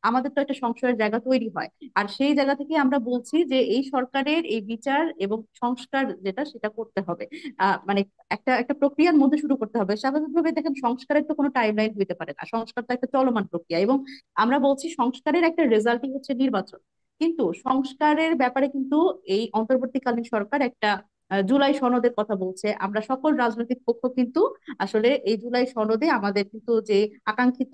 আমাদের তো একটা সংশয়ের জায়গা তৈরি হয়। আর সেই জায়গা থেকে আমরা বলছি যে এই সরকারের এই বিচার এবং সংস্কার যেটা সেটা করতে হবে। মানে একটা একটা প্রক্রিয়ার মধ্যে শুরু করতে হবে। স্বাভাবিকভাবে দেখেন সংস্কারের তো কোনো টাইমলাইন হইতে পারে না, সংস্কার তো একটা চলমান প্রক্রিয়া। এবং আমরা বলছি সংস্কারের একটা রেজাল্টই হচ্ছে নির্বাচন। কিন্তু সংস্কারের ব্যাপারে কিন্তু এই অন্তর্বর্তীকালীন সরকার একটা জুলাই সনদের কথা বলছে। আমরা সকল রাজনৈতিক পক্ষ কিন্তু আসলে এই জুলাই সনদে আমাদের কিন্তু যে আকাঙ্ক্ষিত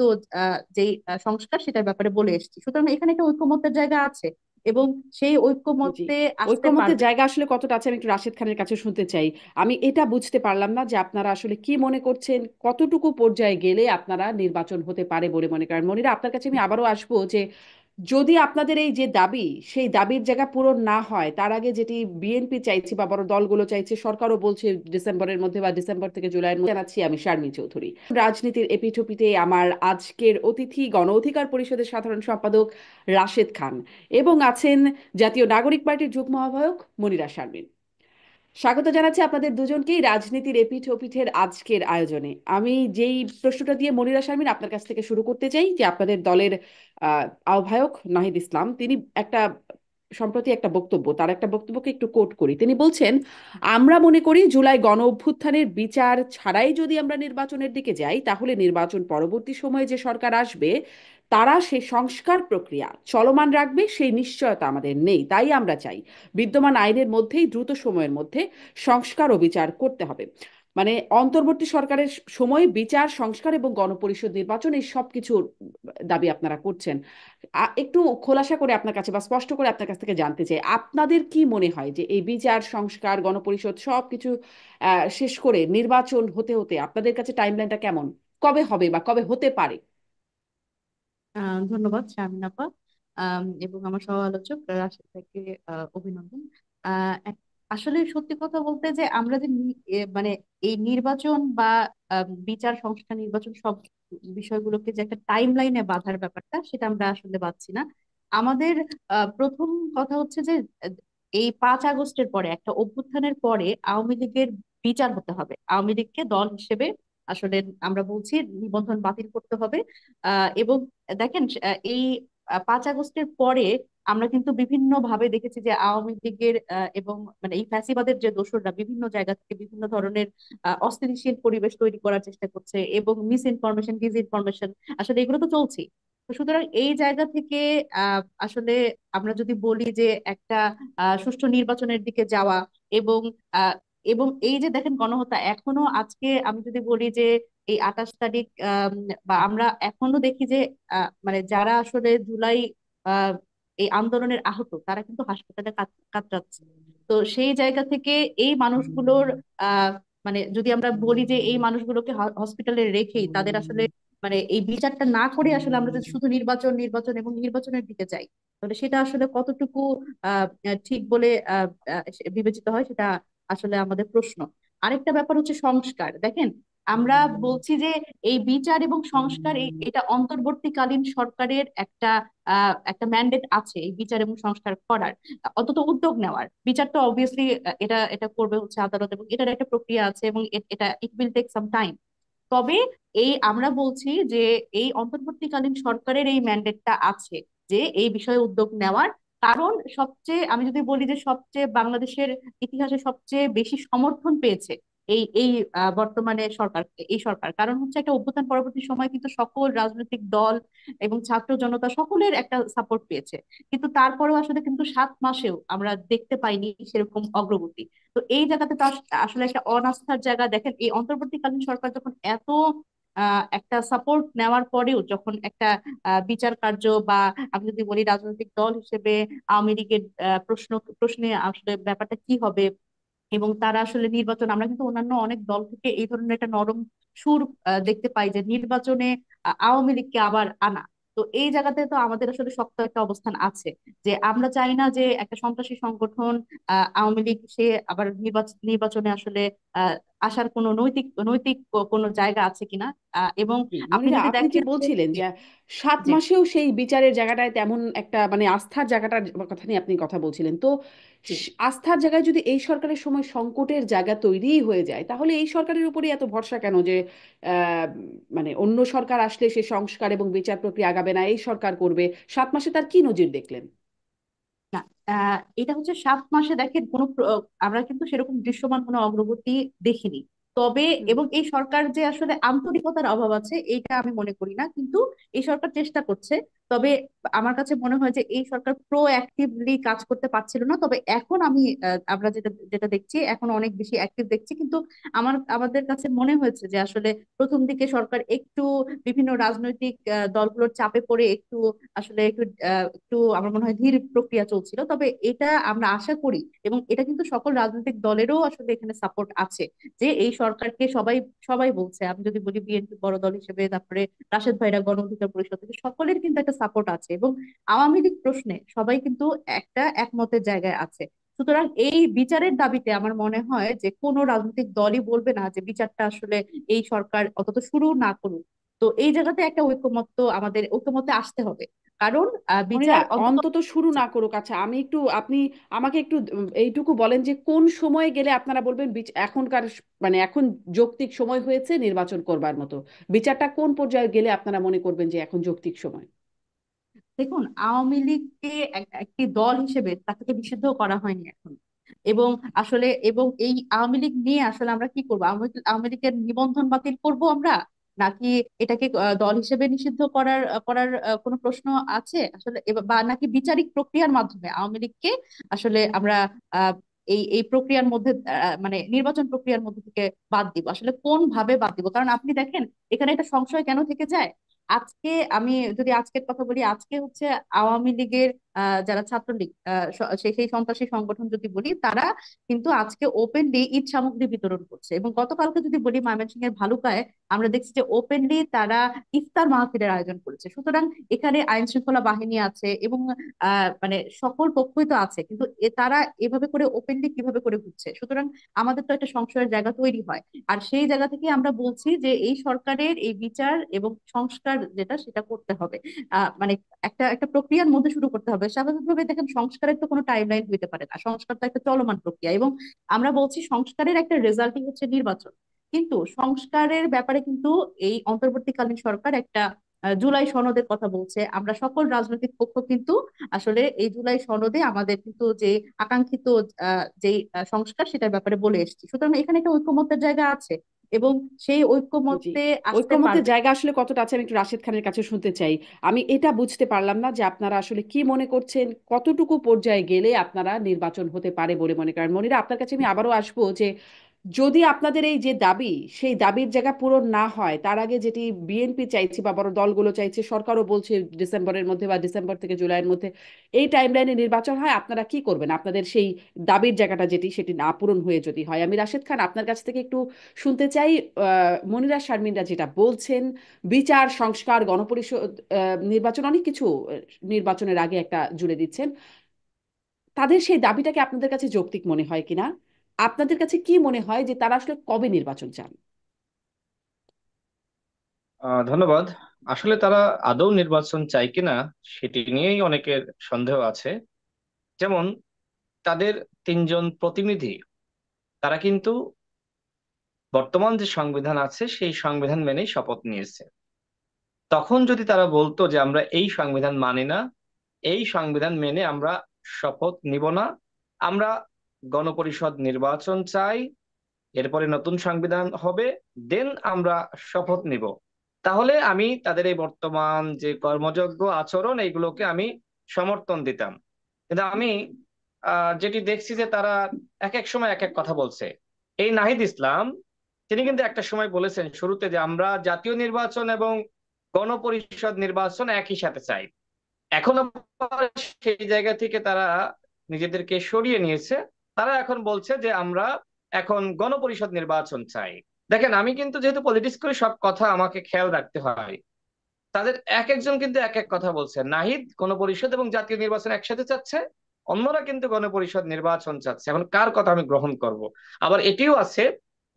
যে সংস্কার সেটার ব্যাপারে বলে এসেছি। সুতরাং এখানে একটা ঐকমত্যের জায়গা আছে এবং সেই জি, ঐকমত্যে আসতে ঐকমত্যের পারবে। জায়গা আসলে কতটা আছে আমি একটু রাশেদ খানের কাছে শুনতে চাই। আমি এটা বুঝতে পারলাম না যে আপনারা আসলে কি মনে করছেন, কতটুকু পর্যায়ে গেলে আপনারা নির্বাচন হতে পারে বলে মনে করেন। মনিরা, আপনার কাছে আমি আবারও আসবো যে যদি আপনাদের এই যে দাবি, সেই দাবির জায়গা পূরণ না হয়, তার আগে যেটি বিএনপি চাইছে বা বড় দলগুলো চাইছে, সরকারও বলছে ডিসেম্বরের মধ্যে বা ডিসেম্বর থেকে জুলাইয়ের মধ্যে। জানাচ্ছি আমি শারমিন চৌধুরী, রাজনীতির এপিঠোপিটে আমার আজকের অতিথি গণ অধিকার পরিষদের সাধারণ সম্পাদক রাশেদ খান, এবং আছেন জাতীয় নাগরিক পার্টির যুগ্ম আহ্বায়ক মনিরা শারমিন। স্বাগত জানাচ্ছি আপনাদের দুজনকেই রাজনীতির এপিঠ ওপিঠের আজকের আয়োজনে। আমি যেই প্রশ্নটা দিয়ে মনিরা শারমিন আপনার কাছ থেকে শুরু করতে চাই, যে আপনাদের দলের আহ্বায়ক নাহিদ ইসলাম, তিনি সম্প্রতি একটা বক্তব্য, তার একটা বক্তব্যকে একটু কোট করি। তিনি বলছেন, আমরা মনে করি জুলাই গণ অভ্যুত্থানের বিচার ছাড়াই যদি আমরা নির্বাচনের দিকে যাই, তাহলে নির্বাচন পরবর্তী সময়ে যে সরকার আসবে তারা সেই সংস্কার প্রক্রিয়া চলমান রাখবে, সেই নিশ্চয়তা আমাদের নেই। তাই আমরা চাই বিদ্যমান আইনের মধ্যেই দ্রুত সময়ের মধ্যে সংস্কার ও বিচার করতে হবে। মানে অন্তর্বর্তী সরকারের সময় বিচার, সংস্কার এবং গণপরিষদ নির্বাচন, এই সব কিছুর দাবি আপনারা করছেন। একটু খোলাসা করে আপনার কাছে বা স্পষ্ট করে আপনার কাছ থেকে জানতে চাই, আপনাদের কি মনে হয় যে এই বিচার, সংস্কার, গণপরিষদ সব কিছু শেষ করে নির্বাচন হতে হতে আপনাদের কাছে টাইমলাইনটা কেমন, কবে হবে বা কবে হতে পারে? ধন্যবাদ শামিন আপা। এবং আমার সহ আলোচক রাশেদ ভাইকে অভিনন্দন। আসলে সত্যি কথা বলতে যে আমরা যে মানে এই নির্বাচন বা বিচার সংস্কার নির্বাচন সব বিষয়গুলোকে যে একটা টাইম লাইনে বাঁধার ব্যাপারটা সেটা আমরা আসলে পাচ্ছি না। আমাদের প্রথম কথা হচ্ছে যে আহ, এই 5 আগস্টের পরে একটা অভ্যুত্থানের পরে আওয়ামী লীগের বিচার হতে হবে। আওয়ামী লীগকে দল হিসেবে আসলে আমরা বলছি নিবন্ধন বাতিল করতে হবে। এবং দেখেন এই 5 আগস্টের পরে আমরা কিন্তু বিভিন্ন ভাবে দেখেছি যে আওয়ামী লীগের এবং মানে এই ফ্যাসিবাদের যে দোসররা বিভিন্ন জায়গা থেকে বিভিন্ন ধরনের অস্থিতিশীল পরিবেশ তৈরি করার চেষ্টা করছে এবং মিস ইনফরমেশন, ডিস ইনফরমেশন, আসলে এগুলো তো চলছেই। তো সুতরাং এই জায়গা থেকে আসলে আমরা যদি বলি যে একটা সুষ্ঠু নির্বাচনের দিকে যাওয়া এবং আহ, এবং এই যে দেখেন গণহত্যা এখনো আজকে আমি যদি বলি যে এই 28 তারিখ বা আমরা এখনো দেখি যে মানে যারা আসলে জুলাই আহ এই আন্দোলনের আহত তারা কিন্তু হাসপাতালে কাতরাচ্ছে। তো সেই জায়গা থেকে এই মানুষগুলোর আহ মানে যদি আমরা বলি যে এই মানুষগুলোকে হসপিটালে রেখেই তাদের আসলে মানে এই বিচারটা না করে আসলে আমরা যদি শুধু নির্বাচন নির্বাচন এবং নির্বাচনের দিকে যাই, তাহলে সেটা আসলে কতটুকু আহ ঠিক বলে বিবেচিত হয় সেটা আসলে আমাদের প্রশ্ন। আরেকটা ব্যাপার হচ্ছে সংস্কার। দেখেন আমরা বলছি যে এই বিচার এবং সংস্কার এটা অন্তর্বর্তীকালীন সরকারের একটা ম্যান্ডেট আছে এই বিচার এবং সংস্কার করার, অন্তত উদ্যোগ নেওয়ার। বিচার তো অবভিয়াসলি এটা এটা করবে হচ্ছে আদালত এবং এটার একটা প্রক্রিয়া আছে এবং এটা it will take some time. তবে এই আমরা বলছি যে এই অন্তর্বর্তীকালীন সরকারের এই ম্যান্ডেটটা আছে যে এই বিষয়ে উদ্যোগ নেওয়ার। কারণ সবচেয়ে আমি যদি বলি যে সবচেয়ে বাংলাদেশের ইতিহাসে সবচেয়ে বেশি সমর্থন পেয়েছে এই এই বর্তমানে সরকার, এই সরকার কারণ হচ্ছে একটা অভ্যুত্থান পরবর্তী সময় কিন্তু সকল রাজনৈতিক দল এবং ছাত্র জনতা সকলের একটা সাপোর্ট পেয়েছে। কিন্তু তারপরেও আসলে কিন্তু 7 মাসেও আমরা দেখতে পাইনি সেরকম অগ্রগতি। তো এই জায়গাতে তো আসলে একটা অনাস্থার জায়গা। দেখেন এই অন্তর্বর্তীকালীন সরকার যখন এত একটা সাপোর্ট নেওয়ার পরেও যখন একটা বিচার কার্য বা আমি যদি বলি রাজনৈতিক দল হিসেবে আওয়ামী লীগের প্রশ্নে আসলে ব্যাপারটা কি হবে এবং তারা আসলে নির্বাচন, আমরা কিন্তু অন্যান্য অনেক দল থেকে এই ধরনের একটা নরম সুর দেখতে পাই যে নির্বাচনে আওয়ামী লীগকে আবার আনা। তো এই জায়গাতে তো আমাদের আসলে শক্ত একটা অবস্থান আছে যে আমরা চাই না যে একটা সন্ত্রাসী সংগঠন আওয়ামী লীগ সে আবার নির্বাচনে আসলে আসার কোনো নৈতিক নৈতিক কোনো জায়গা আছে কিনা। এবং জি, আপনি মনিরা, যদি আপনি যে দেখেন বলছিলেন যে যে 7 মাসেও সেই বিচারের জায়গাটায় তেমন একটা মানে আস্থার জায়গাটার কথা নিয়ে আপনি কথা বলছিলেন তো, যে আস্থার জায়গায় যদি এই সরকারের সময় সংকটের জায়গা তৈরিই হয়ে যায়, তাহলে এই সরকারের উপরই এত ভরসা কেন যে আহ, মানে অন্য সরকার আসলে সে সংস্কার এবং বিচার প্রক্রিয়া আগাবে না, এই সরকার করবে? 7 মাসে তার কি নজির দেখলেন? না, এটা হচ্ছে 7 মাসে দেখেন আমরা কিন্তু সেরকম দৃশ্যমান কোনো অগ্রগতি দেখিনি। তবে হুম। এবং এই সরকার যে আসলে আন্তরিকতার অভাব আছে এইটা আমি মনে করি না, কিন্তু এই সরকার চেষ্টা করছে। তবে আমার কাছে মনে হয় যে এই সরকার অ্যাক্টিভলি কাজ করতে পারছিল না। তবে এখন আমরা যেটা যেটা দেখছি এখন অনেক বেশি অ্যাক্টিভ দেখছি। কিন্তু আমাদের কাছে মনে হয়েছে যে আসলে প্রথম দিকে সরকার একটু বিভিন্ন রাজনৈতিক দলগুলোর চাপে পড়ে আসলে একটু আমার মনে হয় ধীর প্রক্রিয়া চলছিল। তবে এটা আমরা আশা করি, এবং এটা কিন্তু সকল রাজনৈতিক দলেরও আসলে এখানে সাপোর্ট আছে, যে এই সরকারকে সবাই সবাই বলছে। আমি যদি বলি বিএনপি বড় দল হিসেবে, তারপরে রাশেদ ভাইরা গণ অধিকার পরিষদ থেকে, সকলের কিন্তু একটা সাপোর্ট আছে। এবং আওয়ামী লীগ প্রশ্নে সবাই কিন্তু একটা একমতের জায়গায় আছে। সুতরাং এই বিচারের দাবিতে আমার মনে হয় যে কোনো রাজনৈতিক দলই বলবে না যে বিচারটা আসলে এই সরকার অন্তত শুরু না করুক। তো এই জায়গাতে একটা আমাদের ঐকমত্যে আসতে হবে। কারণ মনিরা, বিচার অন্তত অন্তত শুরু না করুক, আচ্ছা আমি একটু, আপনি আমাকে একটু এইটুকু বলেন যে কোন সময়ে গেলে আপনারা বলবেন এখনকার মানে এখন যৌক্তিক সময় হয়েছে নির্বাচন করবার মতো? বিচারটা কোন পর্যায়ে গেলে আপনারা মনে করবেন যে এখন যৌক্তিক সময়? দেখুন, আওয়ামী লীগকে একটি দল হিসেবে তাকে তো নিষিদ্ধ করা হয়নি এখন। এবং এই আওয়ামী লীগ নিয়ে আসলে আমরা কি করবো? আওয়ামী লীগের নিবন্ধন বাতিল করব আমরা, নাকি এটাকে দল হিসেবে নিষিদ্ধ করার কোনো প্রশ্ন আছে আসলে? বা নাকি বিচারিক প্রক্রিয়ার মাধ্যমে আওয়ামী লীগকে আসলে আমরা আহ এই এই প্রক্রিয়ার মধ্যে মানে নির্বাচন প্রক্রিয়ার মধ্যে থেকে বাদ দিব? আসলে কোন ভাবে বাদ দিব? কারণ আপনি দেখেন এখানে একটা সংশয় কেন থেকে যায়। আজকে আমি যদি আজকের কথা বলি, আজকে হচ্ছে আওয়ামী লীগের যারা ছাত্রলীগ, সেই সন্ত্রাসী সংগঠন যদি বলি, তারা কিন্তু আজকে ওপেনলি ঈদ সামগ্রী বিতরণ করছে। এবং গতকালকে যদি বলি, ময়মনসিংহের ভালুকায় আমরা দেখছি যে ওপেনলি তারা ইফতার মাহফিলের আয়োজন করেছে। সুতরাং এখানে আইন শৃঙ্খলা বাহিনী আছে, এবং মানে সকল পক্ষই তো আছে, কিন্তু তারা এভাবে করে ওপেনলি কিভাবে করে ঘুরছে? সুতরাং আমাদের তো একটা সংশয়ের জায়গা তৈরি হয়। আর সেই জায়গা থেকে আমরা বলছি যে এই সরকারের এই বিচার এবং সংস্কার যেটা সেটা করতে হবে। মানে একটা একটা প্রক্রিয়ার মধ্যে শুরু করতে হবে। স্বাভাবিকভাবে দেখেন, সংস্কারের তো কোনো টাইমলাইন হইতে পারে না, সংস্কার তো একটা চলমান প্রক্রিয়া। এবং আমরা বলছি সংস্কারের একটা রেজাল্টই হচ্ছে নির্বাচন। কিন্তু সংস্কারের ব্যাপারে কিন্তু এই অন্তর্বর্তীকালীন সরকার একটা জুলাই সনদের কথা বলছে। আমরা সকল রাজনৈতিক পক্ষ কিন্তু আসলে এই জুলাই সনদে আমাদের কিন্তু যে আকাঙ্ক্ষিত যে সংস্কার সেটার ব্যাপারে বলে এসেছি। সুতরাং এখানে একটা ঐকমত্যের জায়গা আছে, এবং সেই জি, ঐকমত্যে আসতে ঐকমত্যের পারবে। জায়গা আসলে কতটা আছে আমি একটু রাশেদ খানের কাছে শুনতে চাই। আমি এটা বুঝতে পারলাম না যে আপনারা আসলে কি মনে করছেন, কতটুকু পর্যায়ে গেলে আপনারা নির্বাচন হতে পারে বলে মনে করেন? মনিরা, আপনার কাছে আমি আবারও আসবো যে যদি আপনাদের এই যে দাবি, সেই দাবির জায়গা পূরণ না হয়, তার আগে যেটি বিএনপি চাইছে বা বড় দলগুলো চাইছে, সরকারও বলছে ডিসেম্বরের মধ্যে বা ডিসেম্বর থেকে জুলাইয়ের মধ্যে এই টাইমলাইনে নির্বাচন হয়, আপনারা কি করবেন? আপনাদের সেই দাবির জায়গাটা যেটি সেটি না পূরণ হয়ে যদি হয়, আমি রাশেদ খান আপনার কাছ থেকে একটু শুনতে চাই মনিরা শারমিনরা যেটা বলছেন, বিচার সংস্কার গণপরিষদ নির্বাচন অনেক কিছু নির্বাচনের আগে একটা জুড়ে দিচ্ছেন, তাদের সেই দাবিটাকে আপনাদের কাছে যৌক্তিক মনে হয় কিনা? আপনাদের কাছে কি মনে হয় যে তারা আসলে কবে নির্বাচন চান? ধন্যবাদ। আসলে তারা আদৌ নির্বাচন চায় কিনা সেটি নিয়েই অনেকের সন্দেহ আছে। যেমন তাদের তিনজন প্রতিনিধি, তারা কিন্তু বর্তমান যে সংবিধান আছে সেই সংবিধান মেনেই শপথ নিয়েছে। তখন যদি তারা বলতো যে আমরা এই সংবিধান মানি না, এই সংবিধান মেনে আমরা শপথ নিব না, আমরা গণপরিষদ নির্বাচন চাই, এরপরে নতুন সংবিধান হবে, দেন আমরা শপথ নিব, তাহলে আমি তাদের এই বর্তমান যে কর্মযজ্ঞ আচরণ এইগুলোকে আমি সমর্থন দিতাম। কিন্তু আমি যেটি দেখছি যে তারা এক এক সময় এক এক কথা বলছে। এই নাহিদ ইসলাম, তিনি কিন্তু একটা সময় বলেছেন শুরুতে যে আমরা জাতীয় নির্বাচন এবং গণপরিষদ নির্বাচন একই সাথে চাই। এখন আবার সেই জায়গা থেকে তারা নিজেদেরকে সরিয়ে নিয়েছে। তারা এখন বলছে যে আমরা এখন গণপরিষদ নির্বাচন চাই। দেখেন, আমি কিন্তু যেহেতু পলিটিক্স করি, সব কথা আমাকে খেয়াল রাখতে হয়। তাদের এক একজন কিন্তু এক এক কথা বলছে। নাহিদ গণপরিষদ এবং জাতীয় নির্বাচন একসাথে চাচ্ছে, অন্যরা কিন্তু গণপরিষদ নির্বাচন চাচ্ছে। এখন কার কথা আমি গ্রহণ করব? আবার এটিও আছে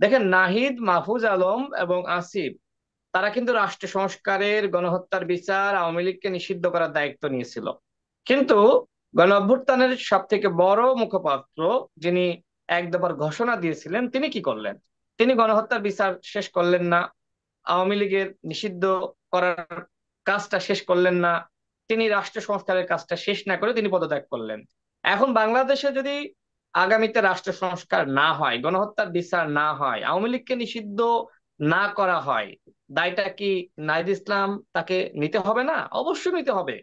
দেখেন, নাহিদ, মাহফুজ আলম এবং আসিফ তারা কিন্তু রাষ্ট্র সংস্কারের, গণহত্যার বিচার, আওয়ামী লীগকে নিষিদ্ধ করার দায়িত্ব নিয়েছিল। কিন্তু গণ অভ্যুত্থানের সব থেকে বড় মুখপাত্র, যিনি এক দফার ঘোষণা দিয়েছিলেন, তিনি কি করলেন? তিনি গণহত্যার বিচার শেষ করলেন না, আওয়ামী লীগের নিষিদ্ধ করার কাজটা শেষ করলেন না, তিনি রাষ্ট্র সংস্কারের কাজটা শেষ না করে তিনি পদত্যাগ করলেন। এখন বাংলাদেশে যদি আগামীতে রাষ্ট্র সংস্কার না হয়, গণহত্যার বিচার না হয়, আওয়ামী লীগকে নিষিদ্ধ না করা হয়, দায়টা কি নাহিদ ইসলাম তাকে নিতে হবে না? অবশ্যই নিতে হবে।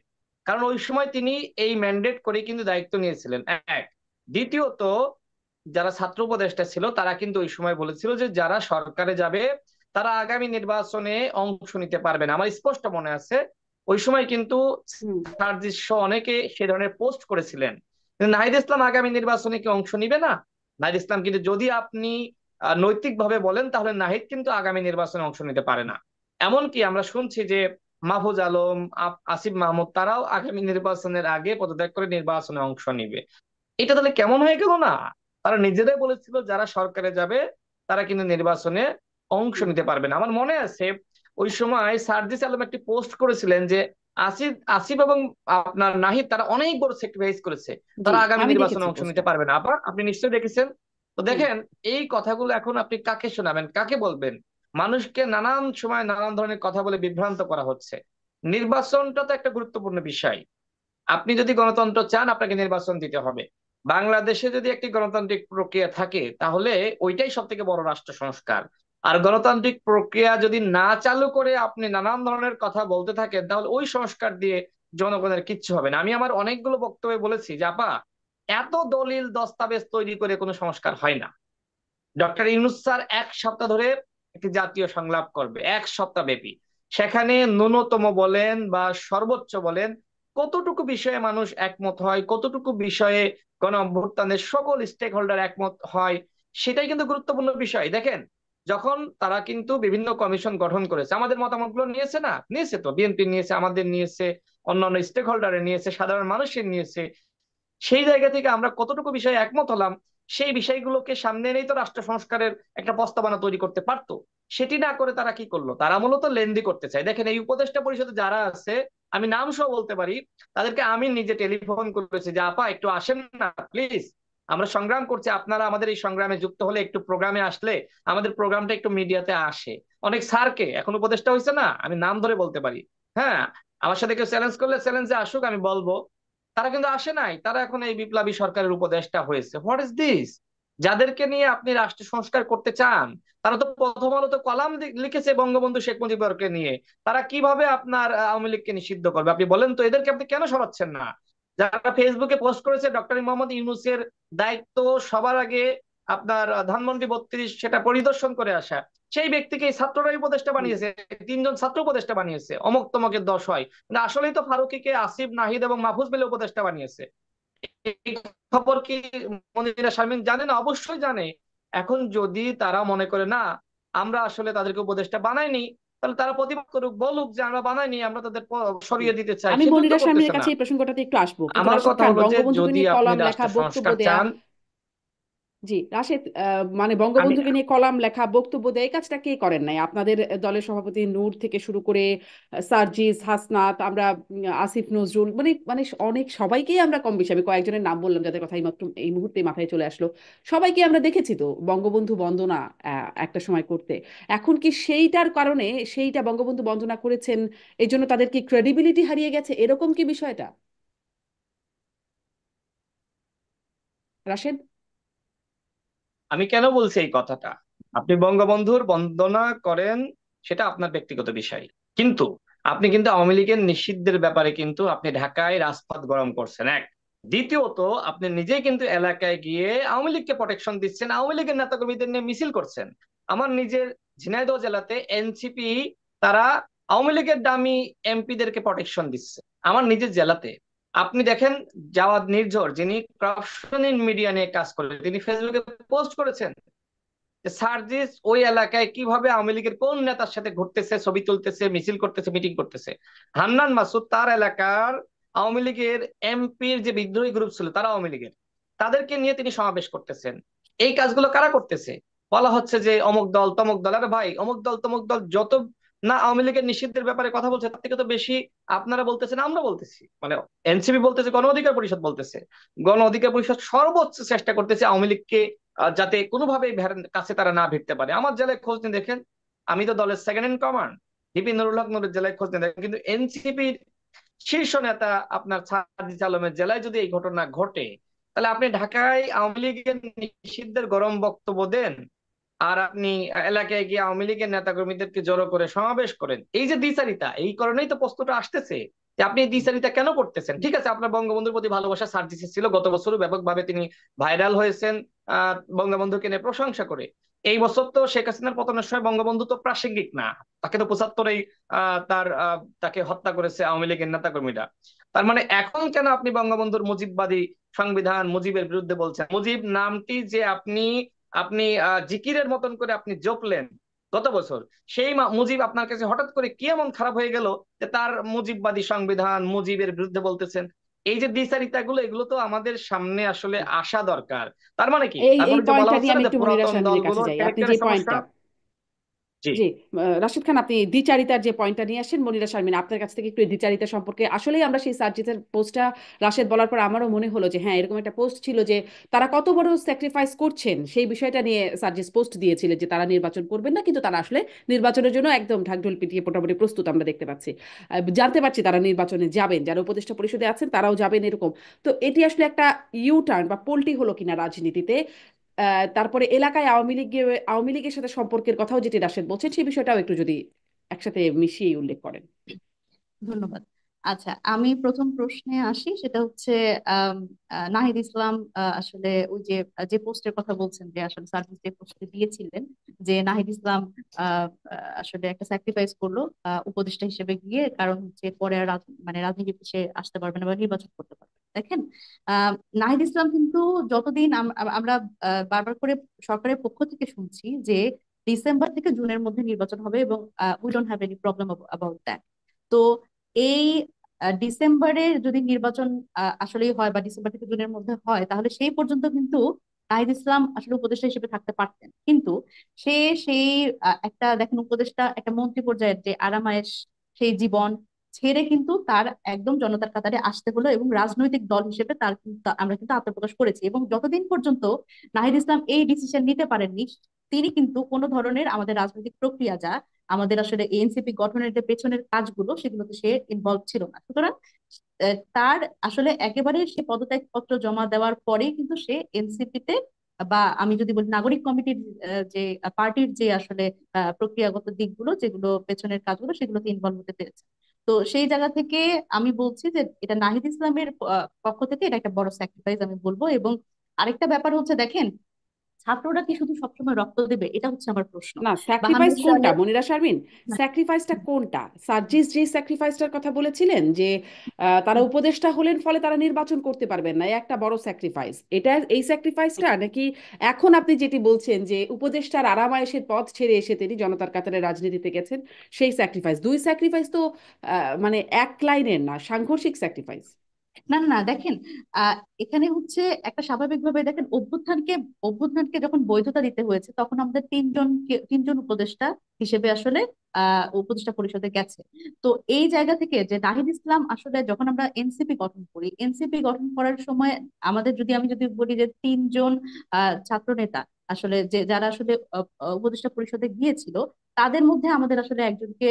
কারণ ওই সময় তিনি এই ম্যান্ডেট করে কিন্তু দায়িত্ব নিয়েছিলেন, এক। দ্বিতীয়ত, যারা ছাত্র উপদেষ্টা ছিল তারা কিন্তু ওই সময় বলেছিল যে যারা সরকারে যাবে তারা আগামী নির্বাচনে অংশ নিতে পারবে না। আমার স্পষ্ট মনে আছে ওই সময় কিন্তু হুম। সার্জিস সহ অনেকে সে ধরনের পোস্ট করেছিলেন। কিন্তু নাহিদ ইসলাম আগামী নির্বাচনে কি অংশ নিবে না? নাহিদ ইসলাম কিন্তু, যদি আপনি নৈতিকভাবে বলেন, তাহলে নাহিদ কিন্তু আগামী নির্বাচনে অংশ নিতে পারে না। এমনকি আমরা শুনছি যে মাহফুজ আলম, আসিফ মাহমুদ তারাও আগামী নির্বাচনের আগে পদত্যাগ করে নির্বাচনে অংশ নিবে। এটা তাহলে কেমন হয়ে গেল না? তারা নিজেরাই বলেছিল যারা সরকারে যাবে তারা কিন্তু নির্বাচনে অংশ হুম। নিতে পারবে না। আমার মনে আছে ওই সময় সার্জিস আলম একটি পোস্ট করেছিলেন যে আসিফ আসিফ এবং আপনার নাহিদ তারা অনেক বড় স্যাক্রিফাইস করেছে, জি, তারা আগামী আমি নির্বাচনে দেখেছি অংশ পোস্টটা। নিতে পারবে না। আপনি নিশ্চয়ই দেখেছেন। তো হুম। দেখেন, এই কথাগুলো এখন আপনি কাকে শোনাবেন, কাকে বলবেন? মানুষকে নানান সময় নানান ধরনের কথা বলে বিভ্রান্ত করা হচ্ছে। নির্বাচনটা তো একটা গুরুত্বপূর্ণ বিষয়। আপনি যদি গণতন্ত্র চান, আপনাকে নির্বাচন দিতে হবে। বাংলাদেশে যদি একটি গণতান্ত্রিক প্রক্রিয়া থাকে, তাহলে ওইটাই সব থেকে বড় রাষ্ট্র সংস্কার। আর গণতান্ত্রিক প্রক্রিয়া যদি না চালু করে আপনি নানান ধরনের কথা বলতে থাকেন, তাহলে ওই সংস্কার দিয়ে জনগণের কিচ্ছু হবে না। আমি আমার অনেকগুলো বক্তব্যে বলেছি যে আপা, এত দলিল দস্তাবেজ তৈরি করে কোনো সংস্কার হয় না। ডক্টর ইউনূস স্যার 1 সপ্তাহ ধরে একটি জাতীয় সংলাপ করবে, 1 সপ্তাহ ব্যাপী। সেখানে ন্যূনতম বলেন বা সর্বোচ্চ বলেন, কতটুকু বিষয়ে মানুষ একমত হয়, কতটুকু বিষয়ে গণ অভ্যুত্থানের সকল স্টেক হোল্ডার একমত হয়, সেটাই কিন্তু গুরুত্বপূর্ণ বিষয়। দেখেন, যখন তারা কিন্তু বিভিন্ন কমিশন গঠন করেছে, আমাদের মতামত গুলো নিয়েছে না? নিয়েছে তো, বিএনপি নিয়েছে, আমাদের নিয়েছে, অন্যান্য স্টেক হোল্ডারের নিয়েছে, সাধারণ মানুষের নিয়েছে। সেই জায়গা থেকে আমরা কতটুকু বিষয়ে একমত হলাম, সেই বিষয়গুলোকে সামনে এনেই তো রাষ্ট্র সংস্কারের একটা প্রস্তাবনা তৈরি করতে পারতো। সেটি না করে তারা কি করলো? তারা মূলত লেন্দি করতে চায়। দেখেন, এই উপদেষ্টা পরিষদে যারা আছে, আমি নাম সহ বলতে পারি, তাদেরকে আমি নিজে টেলিফোন করেছি যে আপা একটু আসেন না প্লিজ, আমরা সংগ্রাম করছি, আপনারা আমাদের এই সংগ্রামে যুক্ত হলে, একটু প্রোগ্রামে আসলে আমাদের প্রোগ্রামটা একটু মিডিয়াতে আসে। অনেক স্যারকে, এখন উপদেষ্টা হয়েছে না, আমি নাম ধরে বলতে পারি। হ্যাঁ, আমার সাথে কেউ চ্যালেঞ্জ করলে চ্যালেঞ্জে আসুক, আমি বলবো। তারা কিন্তু আসে নাই, তারা এখন এই বিপ্লবী সরকারের উপদেষ্টা হয়েছে। What is this? যাদেরকে নিয়ে আপনি রাষ্ট্র সংস্কার করতে চান, তারা তো প্রথম আলোতে কলাম লিখেছে বঙ্গবন্ধু শেখ মুজিবুরকে নিয়ে। তারা কিভাবে আপনার আওয়ামী লীগকে নিষিদ্ধ করবে আপনি বলেন তো? এদেরকে আপনি কেন সরাচ্ছেন না? যারা ফেসবুকে পোস্ট করেছে ডক্টর মোহাম্মদ ইউনূসের দায়িত্ব সবার আগে আপনার ধানমন্ডি 32 সেটা পরিদর্শন করে আসা, সেই ব্যক্তিকে এই ছাত্ররাই উপদেষ্টা হুম। বানিয়েছে। 3 জন ছাত্র উপদেষ্টা বানিয়েছে, অমুক তমকের দশ হয়। কিন্তু আসলেই তো ফারুকীকে আসিফ, নাহিদ এবং মাহফুজ মিলে উপদেষ্টা বানিয়েছে। এই খবর কি মনিরা শারমিন জানে না? অবশ্যই জানে। এখন যদি তারা মনে করে না আমরা আসলে তাদেরকে উপদেষ্টা বানাইনি, তাহলে তারা প্রতিবাদ করুক, বলুক যে আমরা বানাইনি, আমরা তাদের হুম। সরিয়ে দিতে চাই। আমি সেগুলো তো মনিরা শারমিনের করতেছে না। কাছে এই প্রসঙ্গটাতে একটু আসবো, কিন্তু আমার রাশেদ কথা খান হলো যে বঙ্গবন্ধুকে যদি নিয়ে আপনি কলাম লেখা, রাষ্ট্র বক্তব্য সংস্কার দেয়া। চান, জি রাশেদ, মানে আমি বঙ্গবন্ধুকে নিয়ে কলাম লেখা, বক্তব্য দেয়, এই কাজটা কে করেন নাই? আপনাদের দলের সভাপতি নূর থেকে শুরু করে সার্জিস, হাসনাত, আমরা আসিফ নজরুল, মানে মানে অনেক সবাইকেই আমরা কম বেশি, আমি কয়েকজনের নাম বললাম যাদের কথা এইমাত্র এই মুহূর্তে মাথায় চলে আসলো, সবাইকে আমরা দেখেছি তো বঙ্গবন্ধু বন্দনা একটা সময় করতে। এখন কি সেইটার কারণে, সেইটা বঙ্গবন্ধু বন্দনা করেছেন এই জন্য তাদের কি ক্রেডিবিলিটি হারিয়ে গেছে, এরকম কি বিষয়টা রাশেদ? আমি কেন বলছি এই কথাটা? আপনি বঙ্গবন্ধুর বন্দনা করেন, সেটা আপনার ব্যক্তিগত বিষয়। কিন্তু আপনি কিন্তু আওয়ামী লীগের নিষিদ্ধের ব্যাপারে কিন্তু আপনি ঢাকায় রাজপথ গরম করছেন, এক। দ্বিতীয়ত, আপনি নিজেই কিন্তু এলাকায় গিয়ে আওয়ামী লীগকে প্রোটেকশন দিচ্ছেন, আওয়ামী লীগের নেতাকর্মীদের নিয়ে মিছিল করছেন। আমার নিজের ঝিনাইদহ জেলাতে এনসিপি তারা আওয়ামী লীগের দামি এমপিদেরকে প্রোটেকশন দিচ্ছে, আমার নিজের জেলাতে। আপনি দেখেন, জাওয়াদ নির্ঝর, যিনি করাপশন ইন মিডিয়া নিয়ে কাজ করেন, তিনি ফেসবুকে পোস্ট করেছেন যে সার্জিস ওই এলাকায় কিভাবে আওয়ামী লীগের কোন নেতার সাথে ঘুরতেছে, ছবি তুলতেছে, মিছিল করতেছে, মিটিং করতেছে। হান্নান মাসুদ তার এলাকার আওয়ামী লীগের এমপির যে বিদ্রোহী গ্রুপ ছিল তারা আওয়ামী লীগের, তাদেরকে নিয়ে তিনি সমাবেশ করতেছেন। এই কাজগুলো কারা করতেছে? বলা হচ্ছে যে অমুক দল তমুক দল। আরে ভাই, অমুক দল তমুক দল যত না আওয়ামী লীগের নিষিদ্ধের ব্যাপারে কথা বলছে, তার থেকে তো বেশি আপনারা বলতেছেন, আমরা বলতেছি, মানে এনসিপি বলতেছে, গণ অধিকার পরিষদ বলতেছে। গণ অধিকার পরিষদ সর্বোচ্চ চেষ্টা করতেছে আওয়ামী লীগকে যাতে কোনোভাবেই কাছে তারা না ভিড়তে পারে। আমার জেলায় খোঁজ নিয়ে দেখেন, আমি তো দলের second in command, VP Nurul Haque নুরের জেলায় খোঁজ নিয়ে দেখেন, কিন্তু এনসিপির শীর্ষ নেতা আপনার সাজিদ আলমের জেলায় যদি এই ঘটনা ঘটে, তাহলে আপনি ঢাকায় আওয়ামী লীগের নিষিদ্ধের গরম বক্তব্য দেন, আর আপনি এলাকায় গিয়ে আওয়ামী লীগের নেতা কর্মীদেরকে জড়ো করে সমাবেশ করেন। এই যে দ্বিচারিতা, এই কারণেই তো প্রশ্নটা আসতেছে যে আপনি এই দ্বিচারিতা কেন করতেছেন। ঠিক আছে, আপনার বঙ্গবন্ধুর প্রতি ভালোবাসা সার্জিসের ছিল, গত বছরও ব্যাপকভাবে তিনি ভাইরাল হয়েছেন বঙ্গবন্ধুকে নিয়ে প্রশংসা করে। এই বছর তো শেখ হাসিনার পতনের সময় বঙ্গবন্ধু তো প্রাসঙ্গিক না, তাকে তো 75-এই তাকে হত্যা করেছে আওয়ামী লীগের নেতা কর্মীরা। তার মানে এখন কেন আপনি বঙ্গবন্ধুর মুজিববাদী সংবিধান মুজিবের বিরুদ্ধে বলছেন? মুজিব নামটি যে আপনি আপনি জিকিরের মতন করে আপনি জপলেন গত বছর, সেই মুজিব আপনার কাছে হঠাৎ করে কি এমন খারাপ হয়ে গেল যে তার মুজিববাদী সংবিধান মুজিবের বিরুদ্ধে বলতেছেন? এই যে দ্বিচারিতা গুলো, এগুলো তো আমাদের সামনে আসলে আসা দরকার। তার মানে কি? এই তার এই মানে যে বলা পয়েন্টটা হচ্ছে নিয়ে না আমি যে একটু মনিরা পুরাতন শারমিনের কাছে দলগুলোর যাই, আপনি যে ক্যারেক্টারের সমস্যা? পয়েন্টটা, জি। জি, রাশিদ খান, আপনি দ্বিচারিতার যে পয়েন্টটা নিয়ে আসেন, মনিরা শারমিন আপনার কাছ থেকে একটু এই দ্বিচারিতা সম্পর্কে, আসলেই আমরা সেই সার্জিসের পোস্টটা রাশেদ বলার পর আমারও মনে হলো যে হ্যাঁ, এরকম একটা পোস্ট ছিল যে তারা কত বড় স্যাক্রিফাইস করছেন সেই বিষয়টা নিয়ে সার্জিস পোস্ট দিয়েছিলেন, যে তারা নির্বাচন করবেন না, কিন্তু তারা আসলে নির্বাচনের জন্য একদম ঢাকঢোল পিটিয়ে মোটামুটি প্রস্তুত আমরা দেখতে পাচ্ছি। জানতে পারছি তারা নির্বাচনে যাবেন, যারা উপদেষ্টা পরিষদে আছেন তারাও যাবেন এরকম। তো এটি আসলে একটা ইউ টার্ন বা পল্টি হলো কিনা রাজনীতিতে। তারপরে এলাকায় আওয়ামী লীগের সাথে সম্পর্কের কথাও যেটি রাশেদ বলছেন, সেই বিষয়টাও একটু যদি একসাথে মিশিয়ে উল্লেখ করেন। ধন্যবাদ। আচ্ছা, আমি প্রথম প্রশ্নে আসি, সেটা হচ্ছে আম, নাহিদ ইসলাম আসলে ওই যে যে পোস্টের কথা বলছেন, যে আসলে সার্ভিস যে পোস্টে দিয়েছিলেন, যে নাহিদ ইসলাম আসলে একটা স্যাক্রিফাইস করলো উপদেষ্টা হিসেবে গিয়ে, কারণ হচ্ছে পরে আর মানে রাজনীতিতে সে আসতে পারবে না বা নির্বাচন করতে পারবে না। দেখেন, আহ নাহিদ ইসলাম কিন্তু যতদিন আমরা বারবার করে সরকারের পক্ষ থেকে শুনছি যে ডিসেম্বর থেকে জুনের মধ্যে নির্বাচন হবে, এবং we don't have any problem about that. তো এই ডিসেম্বরে যদি নির্বাচন আসলেই হয় বা ডিসেম্বর থেকে জুনের মধ্যে হয়, তাহলে সেই পর্যন্ত কিন্তু নাহিদ ইসলাম আসলে উপদেষ্টা হিসেবে থাকতে পারতেন। কিন্তু সে সেই একটা দেখেন, উপদেষ্টা একটা মন্ত্রী পর্যায়ের যে আরামায়েশ, সেই জীবন ছেড়ে কিন্তু তার একদম জনতার কাতারে আসতে হলো, এবং রাজনৈতিক দল হিসেবে তার কিন্তু আমরা কিন্তু আত্মপ্রকাশ করেছি। এবং যতদিন পর্যন্ত নাহিদ ইসলাম এই ডিসিশন নিতে পারেননি, তিনি কিন্তু কোনো ধরনের আমাদের রাজনৈতিক প্রক্রিয়া, যা আমাদের আসলে এনসিপি গঠনের যে পেছনের কাজগুলো, সেগুলোতে সে ইনভলভ ছিল না। সুতরাং তার আসলে একেবারে সে পদত্যাগপত্র জমা দেওয়ার পরেই কিন্তু সে এনসিপিতে, বা আমি যদি বলি নাগরিক কমিটির যে পার্টির যে আসলে প্রক্রিয়াগত দিকগুলো, যেগুলো পেছনের কাজগুলো, সেগুলোতে ইনভলভ হতে পেরেছে। তো সেই জায়গা থেকে আমি বলছি যে এটা নাহিদ ইসলামের পক্ষ থেকে এটা একটা বড় স্যাক্রিফাইস আমি বলবো। এবং আরেকটা ব্যাপার হচ্ছে, দেখেন, ছাত্ররা কি শুধু সবসময় রক্ত দেবে? এটা হচ্ছে আমার প্রশ্ন। না, স্যাক্রিফাইস 52 কোনটা সালে মনিরা শারমিন? স্যাক্রিফাইসটা কোনটা? সার্জিস যে স্যাক্রিফাইসটার কথা বলেছিলেন যে তারা উপদেষ্টা হলেন ফলে তারা নির্বাচন করতে পারবেন না, এই একটা বড় স্যাক্রিফাইস, এটা এই স্যাক্রিফাইসটা নাকি এখন আপনি যেটি বলছেন যে উপদেষ্টার আরামায়েশের পথ ছেড়ে এসে তিনি জনতার কাতারে রাজনীতিতে গেছেন, সেই স্যাক্রিফাইস? দুই স্যাক্রিফাইস তো মানে এক লাইনের না, সাংঘর্ষিক স্যাক্রিফাইস। না না না, দেখেন, আহ এখানে হচ্ছে একটা স্বাভাবিকভাবে, দেখেন, অভ্যুত্থানকে যখন বৈধতা দিতে হয়েছে, তখন আমাদের তিনজন উপদেষ্টা হিসেবে আসলে উপদেষ্টা পরিষদে গেছে। তো এই জায়গা থেকে যে নাহিদ ইসলাম আসলে, যখন আমরা এনসিপি গঠন করি, এনসিপি গঠন করার সময় আমাদের, আমি যদি বলি যে তিনজন ছাত্র নেতা আসলে, যে যারা আসলে উপদেষ্টা পরিষদে গিয়েছিল, তাদের মধ্যে আমাদের আসলে একজনকে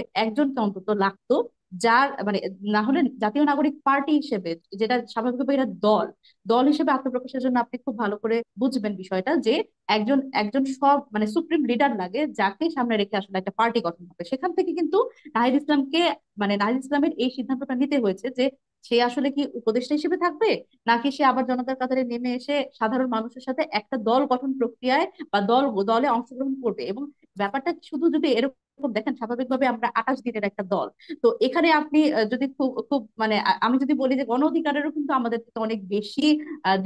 অন্তত লাগতো, যার মানে, না হলে জাতীয় নাগরিক পার্টি হিসেবে, যেটা স্বাভাবিকভাবে এটা দল, দল হিসেবে আত্মপ্রকাশের জন্য আপনি খুব ভালো করে বুঝবেন বিষয়টা, যে একজন একজন সব মানে সুপ্রিম লিডার লাগে, যাকে সামনে রেখে আসলে একটা পার্টি গঠন হবে। সেখান থেকে কিন্তু নাহিদ ইসলামকে, মানে নাহিদ ইসলামের এই সিদ্ধান্তটা নিতে হয়েছে যে সে আসলে কি উপদেষ্টা হিসেবে থাকবে, নাকি সে আবার জনতার কাতারে নেমে এসে সাধারণ মানুষের সাথে একটা দল গঠন প্রক্রিয়ায় বা দলে অংশগ্রহণ করবে। এবং ব্যাপারটা শুধু যদি এরকম দেখেন, স্বাভাবিকভাবে আমরা 28 দিনের একটা দল। তো এখানে আপনি যদি খুব খুব মানে আমি যদি বলি যে গণ অধিকারেরও কিন্তু আমাদের থেকে অনেক বেশি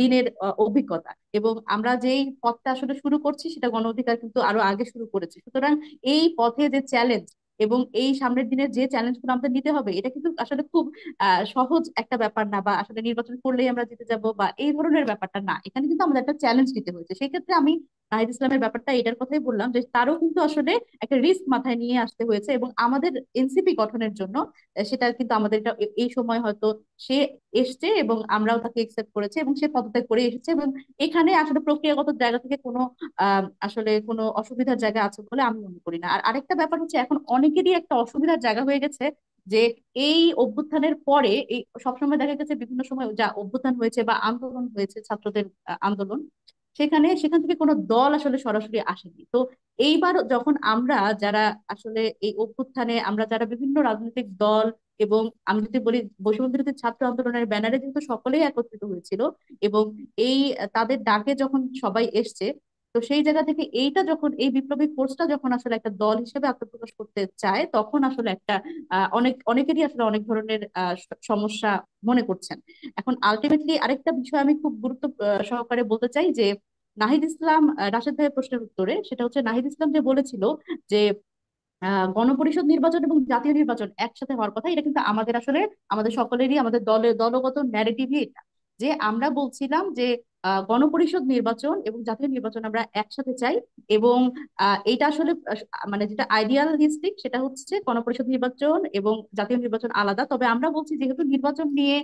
দিনের অভিজ্ঞতা, এবং আমরা যেই পথটা আসলে শুরু করছি, সেটা গণ অধিকার কিন্তু আরো আগে শুরু করেছে। সুতরাং এই পথে যে চ্যালেঞ্জ, এবং এই সামনের দিনের যে চ্যালেঞ্জগুলো আমাদের নিতে হবে, এটা কিন্তু আসলে খুব সহজ একটা ব্যাপার না, বা আসলে নির্বাচন করলেই আমরা জিতে যাব বা এই ধরনের ব্যাপারটা না। এখানে কিন্তু আমাদের একটা চ্যালেঞ্জ নিতে হয়েছে। সেই ক্ষেত্রে আমি নাহিদ ইসলামের ব্যাপারটা এটার কথাই বললাম, যে তারও কিন্তু আসলে একটা রিস্ক মাথায় নিয়ে আসতে হয়েছে, এবং আমাদের এনসিপি গঠনের জন্য সেটা কিন্তু আমাদের এই সময় হয়তো সে এসছে এবং আমরাও তাকে একসেপ্ট করেছি এবং সে পদত্যাগ করে এসেছে, এবং এখানে আসলে প্রক্রিয়াগত জায়গা থেকে কোনো আসলে কোনো অসুবিধার জায়গা আছে বলে আমি মনে করি না। আর আরেকটা ব্যাপার হচ্ছে, এখন অনেকেরই একটা অসুবিধার জায়গা হয়ে গেছে যে এই অভ্যুত্থানের পরে এই সবসময় দেখা গেছে বিভিন্ন সময় যা অভ্যুত্থান হয়েছে বা আন্দোলন হয়েছে, ছাত্রদের আন্দোলন, সেখান থেকে কোনো দল আসলে সরাসরি আসেনি। তো এইবার যখন আমরা যারা আসলে এই অভ্যুত্থানে আমরা যারা বিভিন্ন রাজনৈতিক দল, এবং আমি যদি বলি বৈষম্য বিরোধী ছাত্র আন্দোলনের ব্যানারে যেহেতু সকলেই একত্রিত হয়েছিল, এবং এই তাদের ডাকে যখন সবাই এসছে, তো সেই জায়গা থেকে এইটা যখন এই বিপ্লবী ফোর্সটা যখন আসলে একটা দল হিসেবে আত্মপ্রকাশ করতে চায়, তখন আসলে একটা অনেকেরই আসলে অনেক ধরনের সমস্যা মনে করছেন। এখন আলটিমেটলি আরেকটা বিষয় আমি খুব গুরুত্ব সহকারে বলতে চাই, যে নাহিদ ইসলাম রাশেদ ভাইয়ের প্রশ্নের উত্তরে, সেটা হচ্ছে নাহিদ ইসলাম যে বলেছিল যে গণপরিষদ নির্বাচন এবং জাতীয় নির্বাচন একসাথে হওয়ার কথা, এটা কিন্তু আমাদের আসলে আমাদের সকলেরই আমাদের দলগত ন্যারেটিভই এটা, যে আমরা বলছিলাম যে গণপরিষদ নির্বাচন এবং জাতীয় নির্বাচন আমরা একসাথে চাই। এবং এইটা আসলে মানে যেটা আইডিয়ালিস্টিক সেটা হচ্ছে গণপরিষদ নির্বাচন এবং জাতীয় নির্বাচন আলাদা। তবে আমরা বলছি যেহেতু নির্বাচন নিয়ে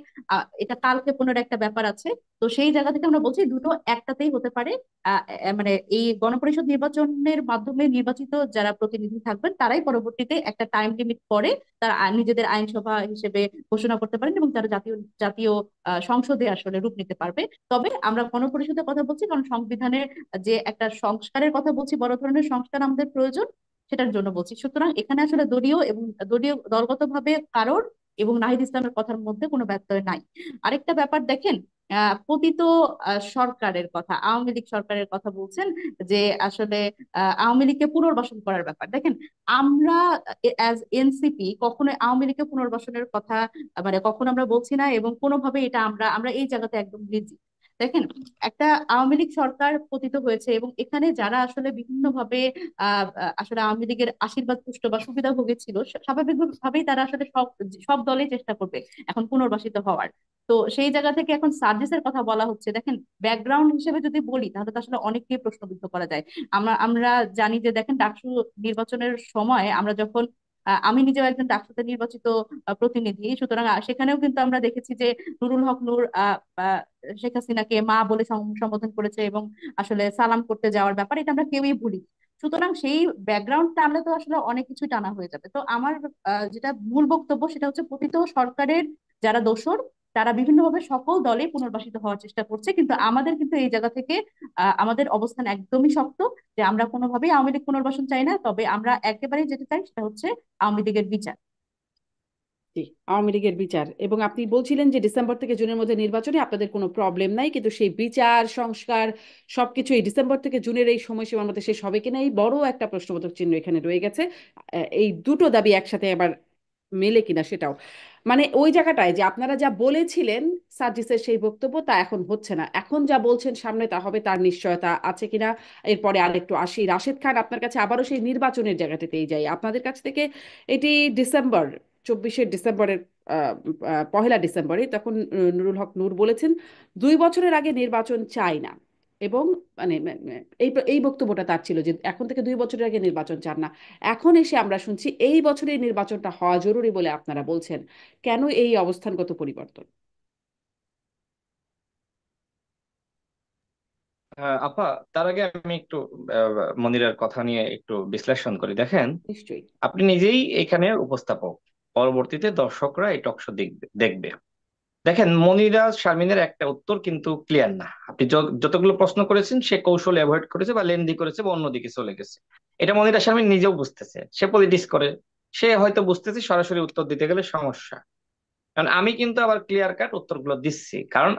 এটা কালক্ষেপণের একটা ব্যাপার আছে, তো সেই জায়গা থেকে আমরা বলছি দুটো একটাতেই হতে পারে। মানে এই গণপরিষদ নির্বাচনের মাধ্যমে নির্বাচিত যারা প্রতিনিধি থাকবেন, তারাই পরবর্তীতে একটা টাইম লিমিট পরে তারা নিজেদের আইনসভা হিসেবে ঘোষণা করতে পারেন, এবং তারা জাতীয় জাতীয় সংসদে আসলে রূপ নিতে পারবে। তবে আমরা গণপরিষদের কথা বলছি কারণ সংবিধানের যে একটা সংস্কারের কথা বলছি, বড় ধরনের সংস্কার আমাদের প্রয়োজন, সেটার জন্য বলছি। সুতরাং এখানে আসলে দলীয় দলগতভাবে কারোর এবং নাহিদ ইসলামের কথার মধ্যে কোনো ব্যত্যয় নাই। আরেকটা ব্যাপার দেখেন, পতিত সরকারের কথা, আওয়ামী লীগ সরকারের কথা বলছেন, যে আসলে আওয়ামী লীগকে পুনর্বাসন করার ব্যাপার। দেখেন, আমরা অ্যাজ এনসিপি কখনো আওয়ামী লীগকে পুনর্বাসনের কথা মানে কখনো আমরা বলছি না, এবং কোনোভাবে এটা আমরা আমরা এই জায়গাতে একদম নির্জি। দেখেন, একটা আওয়ামী লীগ সরকার পতিত হয়েছে, এবং এখানে যারা আসলে বিভিন্নভাবে আসলে আওয়ামী লীগের আশীর্বাদ পুষ্ট বা সুবিধাভোগী ছিল, স্বাভাবিকভাবেই তারা আসলে সব সব দলই চেষ্টা করবে এখন পুনর্বাসিত হওয়ার। তো সেই জায়গা থেকে এখন সার্জিসের কথা বলা হচ্ছে। দেখেন, ব্যাকগ্রাউন্ড হিসেবে যদি বলি তাহলে তো আসলে অনেককেই প্রশ্নবিদ্ধ করা যায়। আমরা জানি যে দেখেন, ডাকসু নির্বাচনের সময় আমরা যখন আমি নিজেও একজন ডাকসুতে নির্বাচিত প্রতিনিধি, সুতরাং সেখানেও কিন্তু আমরা দেখেছি যে নুরুল হক নূর শেখ হাসিনাকে মা বলে সম্বোধন করেছে, এবং আসলে সালাম করতে যাওয়ার ব্যাপার এটা আমরা কেউই ভুলি। সুতরাং সেই ব্যাকগ্রাউন্ড টানলে তো আসলে অনেক কিছু টানা হয়ে যাবে। তো আমার যেটা মূল বক্তব্য সেটা হচ্ছে, পতিত সরকারের যারা দোসর, তারা বিভিন্নভাবে সকল দলে পুনর্বাসিত হওয়ার চেষ্টা করছে, কিন্তু আমাদের কিন্তু এই জায়গা থেকে আমাদের অবস্থান একদমই শক্ত, যে আমরা কোনোভাবেই আওয়ামী লীগ পুনর্বাসন চাই না। তবে আমরা একেবারেই যেতে চাই সেটা হচ্ছে আওয়ামী লীগের বিচার। জি, আওয়ামী লীগের বিচার। এবং আপনি বলছিলেন যে ডিসেম্বর থেকে জুনের মধ্যে নির্বাচনে আপনাদের কোনো প্রবলেম নাই, কিন্তু সেই বিচার সংস্কার সবকিছু এই ডিসেম্বর থেকে জুনের এই সময়সীমার মধ্যে শেষ হবে কিনা, এই বড় একটা প্রশ্নবোধক চিহ্ন এখানে রয়ে গেছে। এই দুটো দাবি একসাথে আবার মেলে কিনা সেটাও, মানে ওই জায়গাটায় যে আপনারা যা বলেছিলেন সার্জিসের সেই বক্তব্য তা এখন হচ্ছে না, এখন যা বলছেন সামনে তা হবে তার নিশ্চয়তা আছে কিনা। এরপরে আরেকটু আসি রাশেদ খান, আপনার কাছে আবারও সেই নির্বাচনের জায়গাটাতেই যাই। আপনাদের কাছ থেকে এটি ডিসেম্বর 24শে ডিসেম্বরের আহ, পহেলা ডিসেম্বরে তখন নুরুল হক নূর বলেছেন 2 বছরের আগে নির্বাচন চাই না। এবং মানে এই এই বক্তব্যটা তার ছিল যে এখন থেকে 2 বছরের আগে নির্বাচন চান না। এখন এসে আমরা শুনছি এই বছরেই নির্বাচনটা হওয়া জরুরি বলে আপনারা বলছেন। কেন এই অবস্থানগত পরিবর্তন? আপা, তার আগে আমি একটু মনিরার কথা নিয়ে একটু বিশ্লেষণ করি। দেখেন, নিশ্চয়ই। আপনি নিজেই এখানে উপস্থাপক, পরবর্তীতে দর্শকরা এই টকশো দেখবে। দেখেন, মনিরা শারমিনের একটা উত্তর কিন্তু ক্লিয়ার না। আপনি যতগুলো প্রশ্ন করেছেন সে কৌশল অ্যাভয়েড করেছে বা লেন্দি করেছে বা অন্যদিকে চলে গেছে। এটা মনিরা শারমিন নিজেও বুঝতেছে, সে পলিটিক্স করে, সে হয়তো বুঝতেছে সরাসরি উত্তর দিতে গেলে সমস্যা। কারণ আমি কিন্তু আবার ক্লিয়ার কাট উত্তরগুলো দিচ্ছি, কারণ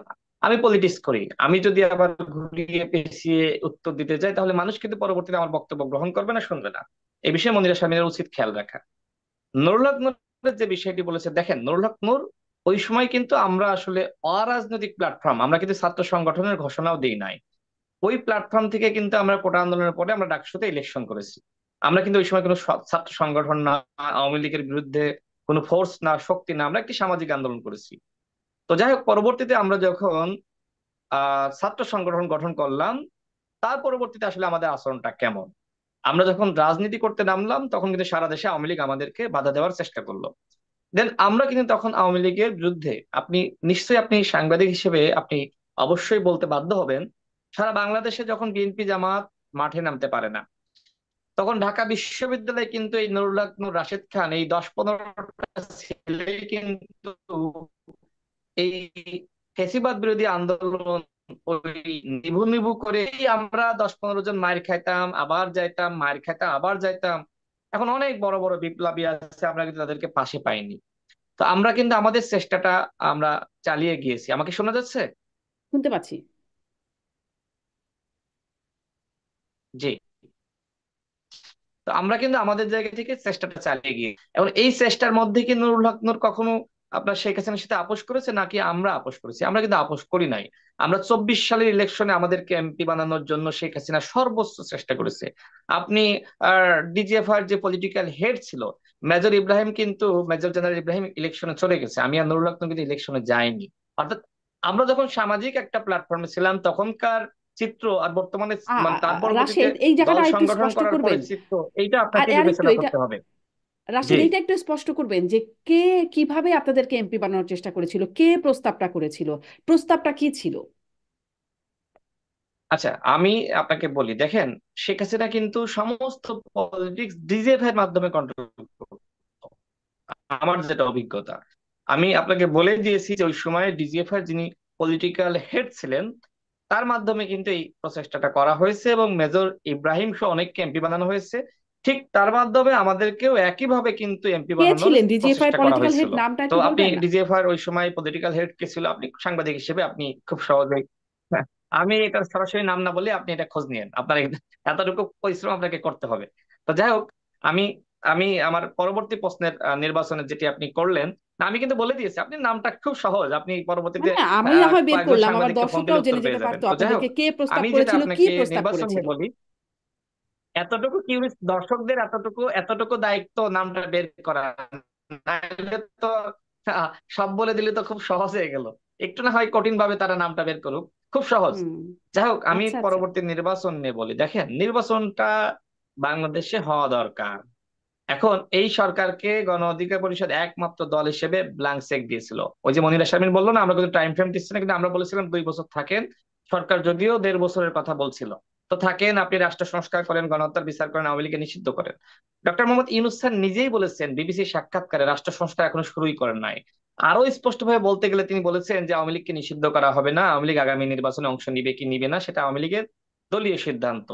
আমি পলিটিক্স করি। আমি যদি আবার ঘুরিয়ে পেঁচিয়ে উত্তর দিতে যাই তাহলে মানুষ কিন্তু পরবর্তীতে আমার বক্তব্য গ্রহণ করবে না, শুনবে না। এই বিষয়ে মনিরা শারমিনের উচিত খেয়াল রাখা। নুরুল হক নূরের যে বিষয়টি বলেছে, দেখেন, নুরুল হক নূর ওই সময় কিন্তু আমরা আসলে অরাজনৈতিক প্ল্যাটফর্ম, আমরা কিন্তু ছাত্র সংগঠনের ঘোষণাও দিই নাই। ওই প্ল্যাটফর্ম থেকে কিন্তু আমরা কোটা আন্দোলনের পরে আমরা ডাকসুতে ইলেকশন করেছি। আমরা কিন্তু ওই সময় কোনো ছাত্র সংগঠন না, আওয়ামী লীগের বিরুদ্ধে কোনো ফোর্স না, শক্তি না, আমরা একটি সামাজিক আন্দোলন করেছি। তো যাই হোক, পরবর্তীতে আমরা যখন ছাত্র সংগঠন গঠন করলাম, তার পরবর্তীতে আসলে আমাদের আচরণটা কেমন, আমরা যখন রাজনীতি করতে নামলাম তখন কিন্তু সারা দেশে আওয়ামী লীগ আমাদেরকে বাধা দেওয়ার চেষ্টা করলো। দেন আমরা কিন্তু তখন আওয়ামী লীগের বিরুদ্ধে, আপনি নিশ্চয়ই, আপনি সাংবাদিক হিসেবে আপনি অবশ্যই বলতে বাধ্য হবেন, সারা বাংলাদেশে যখন বিএনপি জামাত মাঠে নামতে পারে না, তখন ঢাকা বিশ্ববিদ্যালয়ে কিন্তু এই নুরুল হক নূর, রাশেদ খান, এই 10-15টা ছেলে কিন্তু এই ফ্যাসিবাদ বিরোধী আন্দোলন ওই নিভু নিভু করে আমরা 10-15 জন মার খাইতাম, আবার যাইতাম, মার খাইতাম, আবার যাইতাম। এখন অনেক বড় বড় বিপ্লবী আছে, আমরা কিন্তু তাদেরকে পাশে পাইনি। তো আমরা কিন্তু আমাদের চেষ্টাটা আমরা চালিয়ে গিয়েছি। আমাকে শোনা যাচ্ছে? শুনতে পাচ্ছি। জি। তো আমরা কিন্তু আমাদের জায়গা থেকে চেষ্টাটা চালিয়ে গিয়ে, এখন এই চেষ্টার মধ্যে কি নুরুল হক নূর কখনো আপনার শেখ হাসিনার সাথে আপোষ করেছে নাকি আমরা আপোষ করেছি? আমরা কিন্তু আপোষ করি নাই। আমরা 24 সালের ইলেকশনে আমাদেরকে এমপি বানানোর জন্য শেখ হাসিনা সর্বোচ্চ চেষ্টা করেছে। আপনি ডিজিএফআর যে পলিটিক্যাল হেড ছিল মেজর ইব্রাহিম, কিন্তু মেজর জেনারেল ইব্রাহিম ইলেকশনে চলে গেছে, আমি আর নুরুল হক নূর কিন্তু ইলেকশনে যাইনি। অর্থাৎ আমরা যখন সামাজিক একটা প্ল্যাটফর্মে ছিলাম তখনকার চিত্র আর বর্তমানে, মানে তার পরবর্তীতে রাশেদ, এই দল জায়গাটা আরেকটু সংগঠন স্পষ্ট করার পরে করবেন। চিত্র, এইটা আর আপনাকে আর একটু বিবেচনা এটা, করতে হবে। জি। রাশেদ, এইটা একটু স্পষ্ট করবেন যে কে কিভাবে আপনাদেরকে এমপি বানানোর চেষ্টা করেছিল, কে প্রস্তাবটা করেছিল, প্রস্তাবটা কি ছিল? আচ্ছা, আমি আপনাকে বলি, দেখেন, শেখ হাসিনা কিন্তু সমস্ত পলিটিক্স ডিজেফ এর মাধ্যমে কন্ট্রোল করতো। আমার যেটা অভিজ্ঞতা, আমি আপনাকে বলে দিয়েছি যে ওই সময় ডিজিএফ এর যিনি পলিটিক্যাল হেড ছিলেন, তার মাধ্যমে কিন্তু এই প্রচেষ্টাটা করা হয়েছে এবং মেজর ইব্রাহিম সহ অনেককে এমপি বানানো হয়েছে। ঠিক তার মাধ্যমে আমাদেরকেও একইভাবে কিন্তু এমপি কে বানানোর ছিলেন ডিজিএফআই প্রচেষ্টা করা পলিটিক্যাল হেড, হয়েছিল। নামটা তো একটু আপনি বলবেন? ডিজিএফ এর ওই সময় পলিটিক্যাল হেড কে ছিল, আপনি সাংবাদিক হিসেবে আপনি খুব সহজেই, হ্যাঁ, আমি এটা সরাসরি নাম না বলে আপনি এটা খোঁজ নিয়েন, আপনার এতটুকু পরিশ্রম আপনাকে করতে হবে। তো যাই হোক, আমি আমি আমার পরবর্তী প্রশ্নের নির্বাচনের যেটি আপনি করলেন, না, আমি কিন্তু বলে দিয়েছি, আপনি নামটা খুব সহজ, আপনি পরবর্তীতে হ্যাঁ, আমি না হয় বের কয়েকজন করলাম, আমার সাংবাদিককে ফোন দিলে দর্শকরাও উত্তর জেনে যেতে পেয়ে যাবেন। পারতো তো যাই হোক, আপনাদেরকে কে প্রস্তাব আমি যেটা করেছিল, কি আপনাকে প্রস্তাব নির্বাচন করেছিল। নিয়ে বলি, এতটুকু কিউরিস, দর্শকদের এতটুকু এতটুকু দায়িত্ব নামটা বের করা, নাহলে তো আহ, সব বলে দিলে তো খুব সহজ হয়ে গেল। একটু না হয় কঠিন ভাবে তারা নামটা বের করুক, খুব সহজ। হুম। যাই হোক, আমি আচ্ছা আচ্ছা। পরবর্তী নির্বাচন নিয়ে বলি, দেখেন, নির্বাচনটা বাংলাদেশে হওয়া দরকার। এখন এই সরকারকে গণ অধিকার পরিষদ একমাত্র দল হিসেবে ব্ল্যাঙ্ক চেক দিয়েছিল। ওই যে মনিরা শারমিন বললো না, আমরা কিন্তু টাইম ফ্রেম দিচ্ছি না, কিন্তু আমরা বলেছিলাম 2 বছর থাকেন। সরকার যদিও 1.5 বছরের কথা বলছিল, তো থাকেন, আপনি রাষ্ট্র সংস্কার করেন, গণহত্যার বিচার করেন, আওয়ামী লীগকে নিষিদ্ধ করেন। ডক্টর মোহাম্মদ ইউনূস স্যার নিজেই বলেছেন বিবিসি সাক্ষাৎকারে, রাষ্ট্র সংস্কার এখনো শুরুই করেন নাই। আরো স্পষ্ট ভাবে বলতে গেলে তিনি বলেছেন যে আওয়ামী লীগকে নিষিদ্ধ করা হবে না, আওয়ামী লীগ আগামী নির্বাচনে অংশ নিবে কি নিবে না সেটা আওয়ামী লীগের দলীয় সিদ্ধান্ত।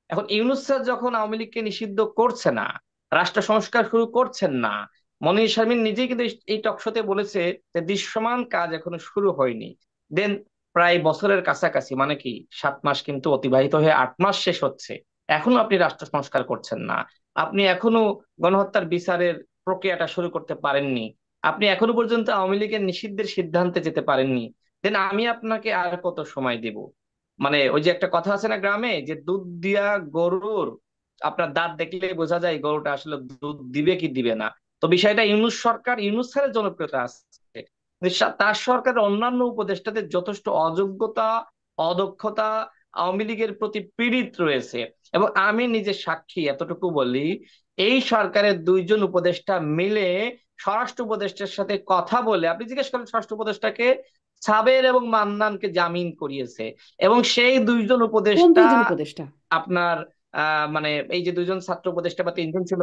এখন ইউনূস স্যার যখন আওয়ামী লীগকে নিষিদ্ধ করছে না, রাষ্ট্র সংস্কার শুরু করছেন না, মনির শারমিন নিজেই কিন্তু এই টকশোতে বলেছে যে দৃশ্যমান কাজ এখনো শুরু হয়নি। দেন প্রায় বছরের কাছাকাছি, মানে কি 7 মাস কিন্তু অতিবাহিত হয়ে 8 মাস শেষ হচ্ছে, এখনো আপনি রাষ্ট্র সংস্কার করছেন না, আপনি এখনো গণহত্যার বিচারের প্রক্রিয়াটা শুরু করতে পারেননি, আপনি এখনো পর্যন্ত আওয়ামী লীগের নিষিদ্ধের সিদ্ধান্তে যেতে পারেননি। দেন আমি আপনাকে আর কত সময় দেব? মানে ওই যে একটা কথা আছে না গ্রামে, যে দুধ দিয়া গরুর আপনার দাঁত দেখলেই বোঝা যায় গরুটা আসলে দুধ দিবে কি দিবে না। তো বিষয়টা ইউনূস সরকার, ইউনূস স্যারের জনপ্রিয়তা আছে, কিন্তু তার সরকারের অন্যান্য উপদেষ্টাদের যথেষ্ট অযোগ্যতা, অদক্ষতা, আওয়ামী লীগের প্রতি পীড়িত রয়েছে। এবং আমি নিজে সাক্ষী, এতটুকু বলি, এই সরকারের 2 জন উপদেষ্টা মিলে স্বরাষ্ট্র উপদেষ্টার সাথে কথা বলে, আপনি জিজ্ঞেস করেন স্বরাষ্ট্র উপদেষ্টাকে, সাবের এবং মান্নানকে জামিন করিয়েছে। এবং সেই 2 জন কোন উপদেষ্টা দুইজন উপদেষ্টা? আপনার মানে এই যে 2 জন ছাত্র উপদেষ্টা বা 3 জন ছিল,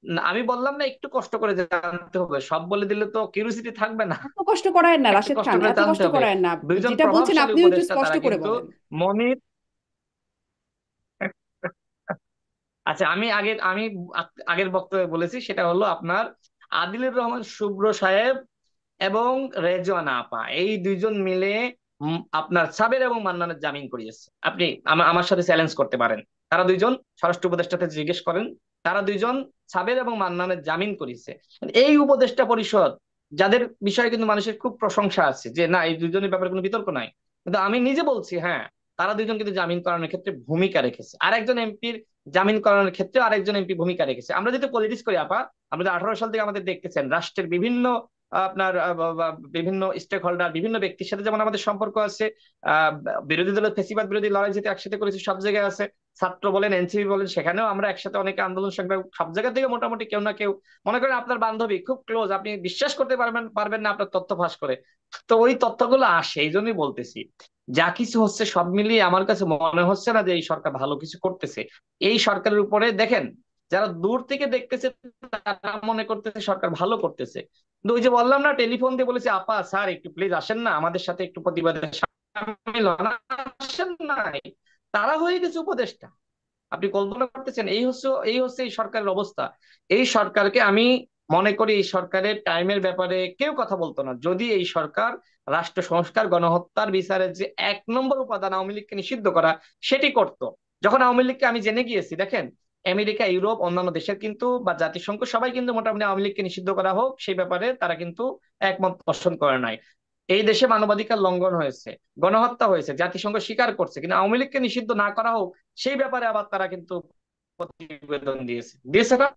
না, আমি বললাম না একটু কষ্ট করে জানতে হবে, সব বলে দিলে তো কিউরিসিটি থাকবে না, এত কষ্ট করায় না একটু রাশেদ কষ্ট খান, করে এত জানতে কষ্ট হবে। করায় না। 2 জন যেটা বলছেন প্রভাবশালী আপনিও একটু উপদেষ্টা, স্পষ্ট তারা করে কিন্তু বলেন। মনির, আচ্ছা, আমি আগের বক্তব্যে বলেছি, সেটা হলো আপনার আদিলুর রহমান শুভ্র সাহেব এবং রেজওয়ানা আপা, এই 2 জন মিলে আপনার সাবের এবং মান্নানের জামিন করিয়েছে। আপনি আমার সাথে চ্যালেঞ্জ করতে পারেন, তারা 2 জন, স্বরাষ্ট্র উপদেষ্টাতে জিজ্ঞেস করেন, তারা 2 জন সাবের এবং মান্নানের জামিন করিয়েছে। এই উপদেষ্টা পরিষদ, যাদের বিষয়ে কিন্তু মানুষের খুব প্রশংসা আছে যে না, এই 2 জনের ব্যাপারে কোনো বিতর্ক নাই, কিন্তু আমি নিজে বলছি, হ্যাঁ, তারা দুইজন কিন্তু জামিন করানোর ক্ষেত্রে ভূমিকা রেখেছে, আর একজন এমপির জামিন করানোর ক্ষেত্রে আরেকজন এমপি ভূমিকা রেখেছে। আমরা যদি পলিটিক্স করি আপা, আমরা 18 সাল থেকে আমাদের দেখতেছেন রাষ্ট্রের বিভিন্ন আপনার বিভিন্ন স্টেক হোল্ডার, বিভিন্ন ব্যক্তির সাথে যেমন আমাদের সম্পর্ক আছে। আহ বিরোধী দলের ফেসিবাদ বিরোধী লড়াই যেতে একসাথে করেছি, সব জায়গায় আছে। ছাত্র বলেন, এনসিপি বলেন, সেখানেও আমরা একসাথে অনেকে আন্দোলন সংগ্রাম, সব জায়গা থেকে মোটামুটি কেউ না কেউ, মনে করেন আপনার বান্ধবী খুব ক্লোজ, আপনি বিশ্বাস করতে পারবেন পারবেন না আপনার তথ্য ফাঁস করে, তো ওই তথ্যগুলো আসে। এই জন্যই বলতেছি, যা কিছু হচ্ছে সব মিলিয়ে আমার কাছে মনে হচ্ছে না যে এই সরকার ভালো কিছু করতেছে। এই সরকারের উপরে দেখেন, যারা দূর থেকে দেখতেছে তারা মনে করতেছে সরকার ভালো করতেছে, কিন্তু ওই যে বললাম না, টেলিফোন দিয়ে বলেছে আপা স্যার একটু প্লিজ আসেন না আমাদের সাথে একটু প্রতিবাদে সামিল হন, আসেন নাই, তারা হয়ে গেছে উপদেষ্টা। আপনি কল্পনা করতেছেন? এই হচ্ছে এই সরকারের অবস্থা। এই সরকারকে আমি মনে করি এই সরকারের টাইমের ব্যাপারে কেউ কথা বলতো না যদি এই সরকার রাষ্ট্র সংস্কার, গণহত্যার বিচারের যে 1 নম্বর উপাদান আওয়ামী লীগকে নিষিদ্ধ করা, সেটি করত। যখন আওয়ামী লীগকে আমি জেনে গিয়েছি, দেখেন আমেরিকা, ইউরোপ, অন্যান্য দেশের কিন্তু বা জাতিসংঘ সবাই কিন্তু মোটামুটি আওয়ামী লীগকে নিষিদ্ধ করা হোক সেই ব্যাপারে তারা কিন্তু একমত পোষণ করে নাই। এই দেশে মানবাধিকার লঙ্ঘন হয়েছে, গণহত্যা হয়েছে, জাতিসংঘ স্বীকার করছে, কিন্তু আওয়ামী লীগকে নিষিদ্ধ না করা হোক সেই ব্যাপারে আবার তারা কিন্তু প্রতিবেদন দিয়েছে, দিয়েছে না?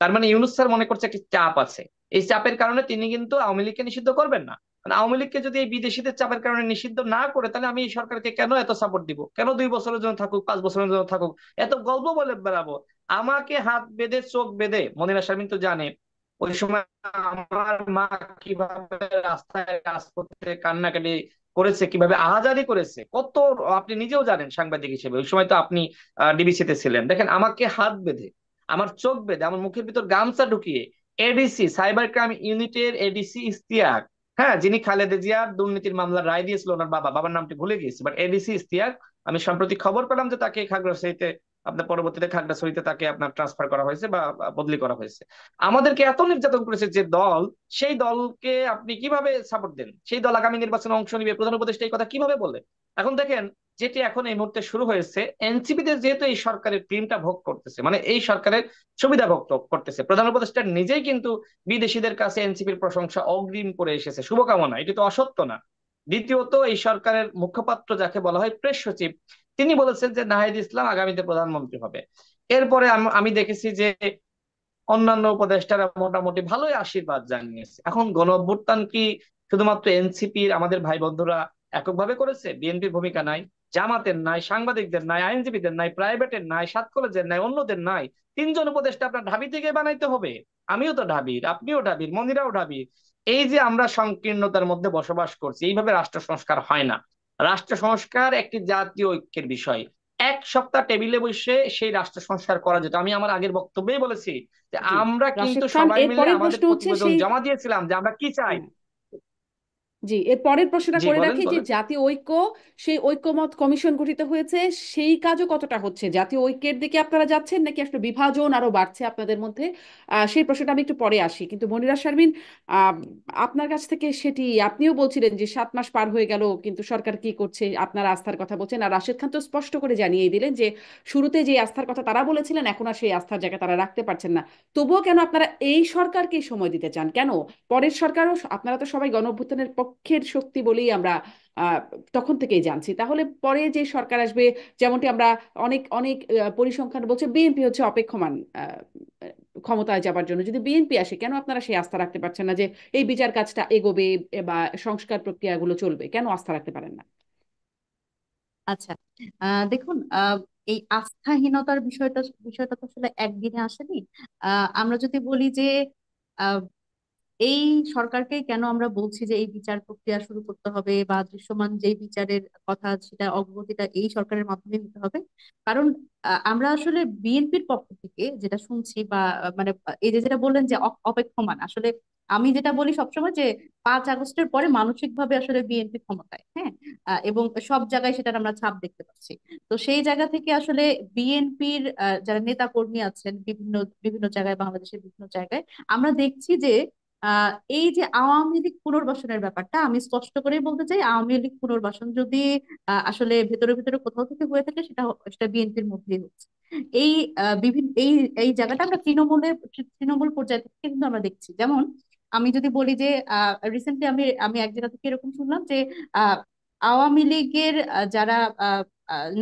তার মানে ইউনূস স্যার মনে করছে একটি চাপ আছে, এই চাপের কারণে তিনি কিন্তু আওয়ামী লীগকে নিষিদ্ধ করবেন না। মানে আওয়ামী লীগকে যদি এই বিদেশিদের চাপের কারণে নিষিদ্ধ না করে, তাহলে আমি এই সরকারকে কেন এত সাপোর্ট দিব? কেন 2 বছরের জন্য থাকুক, 5 বছরের জন্য থাকুক, এত গল্প বলে বেড়াবো? আমাকে হাত বেঁধে চোখ বেঁধে, মনিরা শারমিন তো জানে ওই সময় আমার মা কিভাবে রাস্তায় কাজ করতে কান্নাকাটি করেছে, কিভাবে আহাজারি করেছে, কত আপনি নিজেও জানেন সাংবাদিক হিসেবে, ওই সময় তো আপনি ডিবিসি তে ছিলেন। দেখেন আমাকে হাত বেঁধে, আমার চোখ বেঁধে, আমার মুখের ভিতর গামছা ঢুকিয়ে এডিসি সাইবার ক্রাইম ইউনিটের এডিসি ইশতিয়াক, হ্যাঁ, যিনি খালেদা জিয়ার দুর্নীতির মামলার রায় দিয়েছিল, ওনার বাবার নামটি ভুলে গিয়েছি, বাট এডিসি ইশতিয়াক, আমি সম্প্রতি খবর পেলাম যে তাকে খাগড়াছড়িতে, আপনার পরবর্তীতে খাগড়াছড়িতে তাকে আপনার ট্রান্সফার করা হয়েছে বা বদলি করা হয়েছে। আমাদেরকে এত নির্যাতন করেছে যে দল, সেই দলকে আপনি কিভাবে সাপোর্ট দেন? সেই দল আগামী নির্বাচনে অংশ নিবে, প্রধান উপদেষ্টা এই কথা কিভাবে বলে? এখন দেখেন, যেটি এখন এই মুহূর্তে শুরু হয়েছে, এনসিপিতে যেহেতু এই সরকারের ক্রিমটা ভোগ করতেছে, মানে এই সরকারের সুবিধা ভোগ করতেছে, প্রধান উপদেষ্টা নিজেই কিন্তু বিদেশিদের কাছে এনসিপির প্রশংসা অগ্রিম করে এসেছে, শুভকামনা, এটি তো অসত্য না। দ্বিতীয়ত, এই সরকারের মুখপাত্র যাকে বলা হয় প্রেস সচিব, তিনি বলেছেন যে নাহিদ ইসলাম আগামীতে প্রধানমন্ত্রী হবে। এরপরে আমি দেখেছি যে অন্যান্য উপদেষ্টারা মোটামুটি ভালোই আশীর্বাদ জানিয়েছে। এখন গণ অভ্যুত্থান কি শুধুমাত্র এনসিপির আমাদের ভাই বন্ধুরা এককভাবে করেছে? বিএনপির ভূমিকা নাই, জামাতের নাই, সাংবাদিকদের নাই, আইনজীবীদের নাই, প্রাইভেটের নাই, সাত কলেজের নাই, অন্যদের নাই? 3 জন উপদেষ্টা আপনার ঢাবি থেকে বানাইতে হবে? আমিও তো ঢাবির, আপনিও ঢাবির, মনিরাও ঢাবির। এই যে আমরা সংকীর্ণতার মধ্যে বসবাস করছি, এইভাবে রাষ্ট্র সংস্কার হয় না। রাষ্ট্র সংস্কার একটি জাতীয় ঐক্যের বিষয়। 1 সপ্তাহ টেবিলে বসে সেই রাষ্ট্র সংস্কার করা যেত। আমি আমার আগের বক্তব্যেই বলেছি যে জি, আমরা কিন্তু রাশেদ খান, সবাই এর মিলে পরের আমাদের প্রশ্ন হচ্ছে প্রতিবেদন সেই, জমা দিয়েছিলাম যে আমরা কি চাই। হ্যাঁ, জি, এর পরের প্রশ্নটা জি করে বলেন রাখি যে বলেন। জাতীয় ঐক্য, সেই ঐক্যমত কমিশন গঠিত হয়েছে, সেই কাজও কতটা হচ্ছে? জাতীয় ঐক্যের দিকে আপনারা যাচ্ছেন নাকি আসলে বিভাজন আরো বাড়ছে আপনাদের মধ্যে? সেই প্রশ্নটা আমি একটু পরে আসি, কিন্তু মনিরা শারমিন, আহ, আপনার কাছ থেকে সেটি, আপনিও বলছিলেন যে 7 মাস পার হয়ে গেল কিন্তু সরকার কি করছে, আপনারা আস্থার কথা বলছেন, আর রাশেদ খান তো স্পষ্ট করে জানিয়ে দিলেন যে শুরুতে যে আস্থার কথা তারা বলেছিলেন এখন আর সেই আস্থার জায়গা তারা রাখতে পারছেন না। তবুও কেন আপনারা এই সরকারকে সময় দিতে চান? কেন পরের সরকারও, আপনারা তো সবাই গণ অভ্যুত্থানের পক্ষের শক্তি বলেই আমরা আহ, তখন থেকেই জানছি, তাহলে পরে যে সরকার আসবে, যেমনটি আমরা অনেক অনেক পরিসংখ্যান বলছে বিএনপি হচ্ছে অপেক্ষমান ক্ষমতায় যাবার জন্য, যদি বিএনপি আসে কেন আপনারা সেই আস্থা রাখতে পারছেন না যে এই বিচার কাজটা এগোবে বা সংস্কার প্রক্রিয়াগুলো চলবে? কেন আস্থা রাখতে পারেন না? আচ্ছা, দেখুন, এই আস্থাহীনতার বিষয়টা বিষয়টা তো আসলে একদিনে আসেনি। আমরা যদি বলি যে এই সরকারকে কেন আমরা বলছি যে এই বিচার প্রক্রিয়া শুরু করতে হবে বা দৃশ্যমান যে বিচারের কথা, সেটা অগ্রগতিটা এই সরকারের মাধ্যমে হতে হবে, কারণ আমরা আসলে বিএনপির পক্ষ থেকে যেটা শুনছি বা মানে এই যে যেটা বললেন যে অপেক্ষমান, আসলে আমি যেটা বলি সবসময় যে 5 আগস্টের পরে মানসিকভাবে আসলে বিএনপি ক্ষমতায়, হ্যাঁ, এবং সব জায়গায় সেটার আমরা ছাপ দেখতে পাচ্ছি। তো সেই জায়গা থেকে আসলে বিএনপির যারা নেতা কর্মী আছেন বিভিন্ন বিভিন্ন জায়গায়, বাংলাদেশের বিভিন্ন জায়গায় আমরা দেখছি যে এই যে আওয়ামী লীগ পুনর্বাসনের ব্যাপারটা, আমি স্পষ্ট করেই বলতে চাই, আওয়ামী লীগ পুনর্বাসন যদি আসলে ভেতরে ভেতরে কোথাও থেকে হয়ে থাকে, সেটা সেটা বিএনপির মধ্যেই হচ্ছে। এই বিভিন্ন এই এই জায়গাটা আমরা তৃণমূল পর্যায় থেকে কিন্তু আমরা দেখছি। যেমন আমি যদি বলি যে রিসেন্টলি আমি আমি এক জায়গা থেকে এরকম শুনলাম যে আহ আওয়ামী লীগের যারা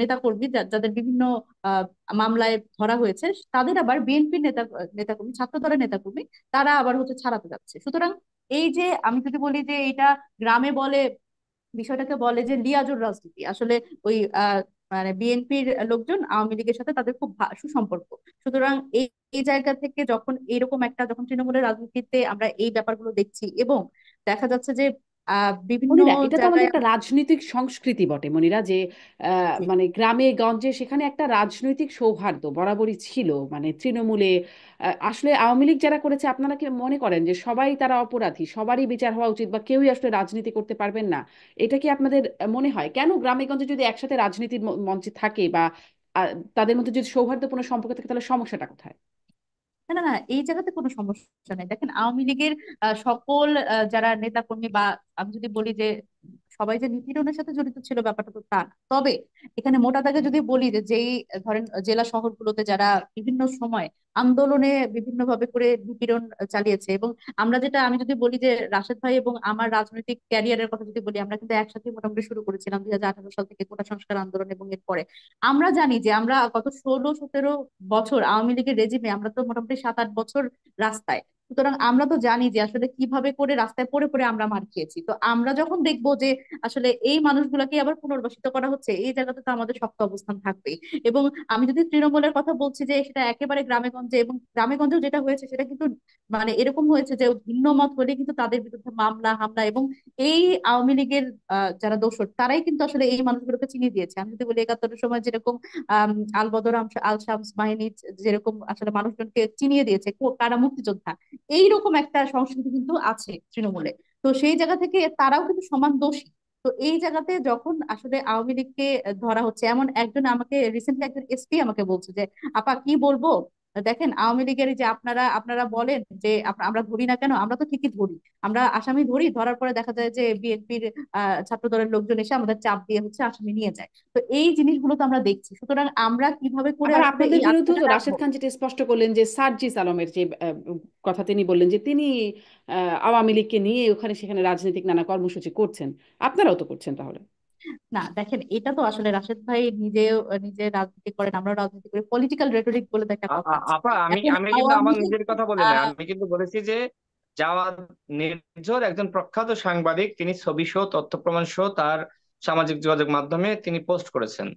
নেতাকর্মী যাদের বিভিন্ন আহ, মামলায় ধরা হয়েছে, তাদের আবার বিএনপির নেতাকর্মী, ছাত্র দলের নেতাকর্মী, তারা আবার হচ্ছে ছাড়াতে যাচ্ছে। সুতরাং এই যে আমি যদি বলি যে এটা গ্রামে বলে, বিষয়টাকে বলে যে লিয়াজুর রাজনীতি, আসলে ওই মানে বিএনপির লোকজন আওয়ামী লীগের সাথে তাদের খুব সুসম্পর্ক। সুতরাং এই এই জায়গা থেকে যখন এরকম একটা, যখন তৃণমূলের রাজনীতিতে আমরা এই ব্যাপারগুলো দেখছি এবং দেখা যাচ্ছে যে বিভিন্ন মনিরা, এটা তো আমাদের জায়গায় একটা রাজনৈতিক সংস্কৃতি বটে মনিরা, যে মানে গ্রামে গঞ্জে সেখানে একটা রাজনৈতিক সৌহার্দ্য বরাবরই ছিল, মানে তৃণমূলে আসলে আওয়ামী লীগ যারা করেছে, আপনারা কি মনে করেন যে সবাই তারা অপরাধী, সবারই বিচার হওয়া উচিত, বা কেউই আসলে রাজনীতি করতে পারবেন না? এটা কি আপনাদের মনে হয়? কেন গ্রামে গঞ্জে যদি একসাথে রাজনীতির মঞ্চে থাকে, বা আহ, তাদের মধ্যে যদি সৌহার্দ্যপূর্ণ সম্পর্ক থাকে, তাহলে সমস্যাটা কোথায়? না না না, এই জায়গাতে কোনো সমস্যা নেই। দেখেন আওয়ামী লীগের সকল যারা নেতা কর্মী, বা আমি যদি বলি যে সবাই যে নিপীড়নের সাথে জড়িত ছিল, ব্যাপারটা তো তা না। তবে এখানে মোটা দাগে যদি বলি যে যেই ধরেন জেলা শহরগুলোতে যারা বিভিন্ন সময় আন্দোলনে বিভিন্ন ভাবে করে নিপীড়ন চালিয়েছে, এবং আমরা যেটা, আমি যদি বলি যে রাশেদ ভাই এবং আমার রাজনৈতিক ক্যারিয়ারের কথা যদি বলি, আমরা কিন্তু একসাথে মোটামুটি শুরু করেছিলাম 2018 সাল থেকে কোটা সংস্কার আন্দোলন, এবং এরপরে আমরা জানি যে আমরা গত 16-17 বছর আওয়ামী লীগের রেজিমে, আমরা তো মোটামুটি 7-8 বছর রাস্তায়। সুতরাং আমরা তো জানি যে আসলে কিভাবে করে রাস্তায় পড়ে পড়ে আমরা মার খেয়েছি। তো আমরা যখন দেখবো যে আসলে এই মানুষগুলাকে আবার পুনর্বাসিত করা হচ্ছে, এই জায়গাতে তো আমাদের শক্ত অবস্থান থাকবেই। এবং আমি যদি তৃণমূলের কথা বলছি যে সেটা একেবারে গ্রামে গঞ্জে, এবং গ্রামে গঞ্জেও যেটা হয়েছে সেটা কিন্তু মানে এরকম হয়েছে যে ভিন্ন মত হলে কিন্তু তাদের বিরুদ্ধে মামলা হামলা, এবং এই আওয়ামী লীগের যারা দোসর, তারাই কিন্তু আসলে এই মানুষগুলোকে চিনিয়ে দিয়েছে। আমি যদি বলি 71-এর সময় যেরকম আল বদর আল শামস বাহিনী যেরকম আসলে মানুষজনকে চিনিয়ে দিয়েছে কারা মুক্তিযোদ্ধা, এইরকম একটা সংস্কৃতি কিন্তু আছে তৃণমূলে। তো সেই জায়গা থেকে তারাও কিন্তু সমান দোষী। তো এই জায়গাতে যখন আসলে আওয়ামী লীগকে ধরা হচ্ছে, এমন একজন আমাকে রিসেন্টলি একজন এসপি আমাকে বলছে যে আপা কি বলবো, দেখেন আওয়ামী লীগের এই যে আপনারা আপনারা বলেন যে আমরা ধরি না কেন, আমরা তো ঠিকই ধরি, আমরা আসামি ধরি, ধরার পরে দেখা যায় যে বিএনপির ছাত্র দলের লোকজন এসে আমাদের চাপ দিয়ে হচ্ছে আসামি নিয়ে যায়। তো এই জিনিসগুলো তো আমরা দেখছি। সুতরাং আমরা কিভাবে করে আবার আসলে আপনাদের এই বিরুদ্ধে আস্থাটা তো রাশেদ রাখবো। খান যেটা স্পষ্ট করলেন, যে সার্জিস আলমের যে কথা তিনি বললেন, যে তিনি আওয়ামী লীগকে নিয়ে ওখানে সেখানে রাজনৈতিক নানা কর্মসূচি করছেন। আপনারাও তো করছেন তাহলে। না দেখেন, এটা তো আসলে রাশেদ ভাই নিজেও নিজে রাজনীতি করেন, আমরা রাজনীতি করি, পলিটিক্যাল রেটরিক বলে তো একটা কথা আছে। আপা, আমি এখন আমি কিন্তু আওয়ামী আমার লীগ নিজের কথা বলি না, আহ আমি কিন্তু বলেছি যে জাওয়াদ নির্ঝর একজন প্রখ্যাত সাংবাদিক, তিনি ছবি সহ তথ্য প্রমাণ সহ তার সামাজিক যোগাযোগ মাধ্যমে তিনি পোস্ট করেছেন।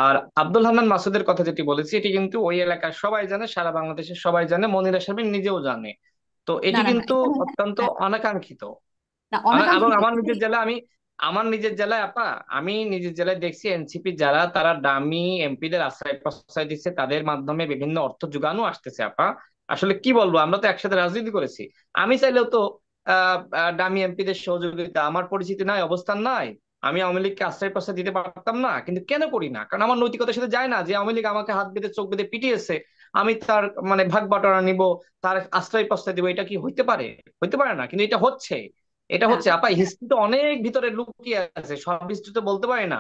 আর আব্দুল হান্নান মাসুদের কথা যেটি বলেছি, এটি কিন্তু ওই এলাকার সবাই জানে, সারা বাংলাদেশের সবাই জানে, মনিরা শারমিন নিজেও জানে। তো না এটি না না, কিন্তু এখানে অত্যন্ত হ্যাঁ, অনাকাঙ্ক্ষিত। না এবং অনাকাঙ্ক্ষিত আমার এখানে। নিজের জেলা, আমার নিজের জেলায় আপা, আমি নিজের জেলায় দেখছি এনসিপি যারা, তারা ডামি এমপিদের আশ্রয় প্রশ্রয় দিচ্ছে, তাদের মাধ্যমে বিভিন্ন অর্থ যোগানো আসতেছে আপা। আসলে কি বলবো, আমরা তো একসাথে রাজনীতি করেছি। আমি চাইলেও তো ডামি এমপিদের সহযোগিতা, আমার পরিচিতি নাই, অবস্থান নাই, আমি আওয়ামী লীগকে আশ্রয় প্রশ্রয় দিতে পারতাম না। কিন্তু কেন করি না? কারণ আমার নৈতিকতার সাথে যায় না যে আওয়ামী লীগ আমাকে হাত বেঁধে চোখ বেঁধে পিটিয়েছে, আমি তার মানে ভাগ বাটোয়ারা নিব, তার আশ্রয় প্রশ্রয় দিব। এটা কি হইতে পারে? হইতে পারে না, কিন্তু এটা হচ্ছে। এটা না হচ্ছে আপা, হিস্ট্রি তো অনেক ভিতরে লুকিয়ে আছে, সব হিস্ট্রি তো বলতে পারি না।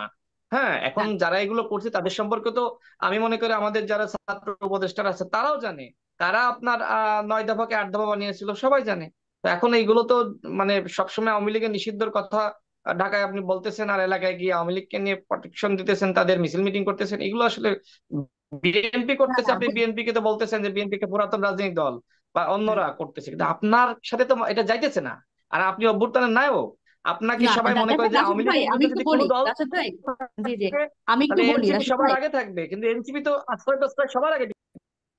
হ্যাঁ, এখন না যারা এগুলো করছে তাদের সম্পর্কে তো আমি মনে করি আমাদের যারা ছাত্র উপদেষ্টারা আছে তারাও জানে। তারা আপনার 9 দফাকে 8 দফা বানিয়েছিল, সবাই জানে। তো এখন এইগুলো তো মানে সবসময় আওয়ামী লীগের নিষিদ্ধর কথা ঢাকায় আপনি বলতেছেন, আর এলাকায় গিয়ে আওয়ামী লীগকে নিয়ে প্রটেকশন দিতেছেন, তাদের মিছিল মিটিং করতেছেন, এগুলো আসলে বিএনপি না করতেছে। না, আপনি বিএনপি কে তো বলতেছেন যে বিএনপি কে পুরাতন রাজনৈতিক দল, বা অন্যরা করতেছে, কিন্তু আপনার সাথে তো এটা যাইতেছে না। আর আপনি অভ্যুত্থানের নায়ক, আপনাকে না সবাই না, মনে করে দেখেন যে রাশেদ আওয়ামী ভাই, লীগের আমি বিরুদ্ধে একটু যদি কোনো বলি দল রাশেদ ভাই, জি জি, থাকে, আমি একটু তাহলে বলি এনসিপি রাশেদ সবার ভাই। আগে থাকবে, কিন্তু এনসিপি তো আশ্রয় প্রশ্রয় সবার আগে দিবে।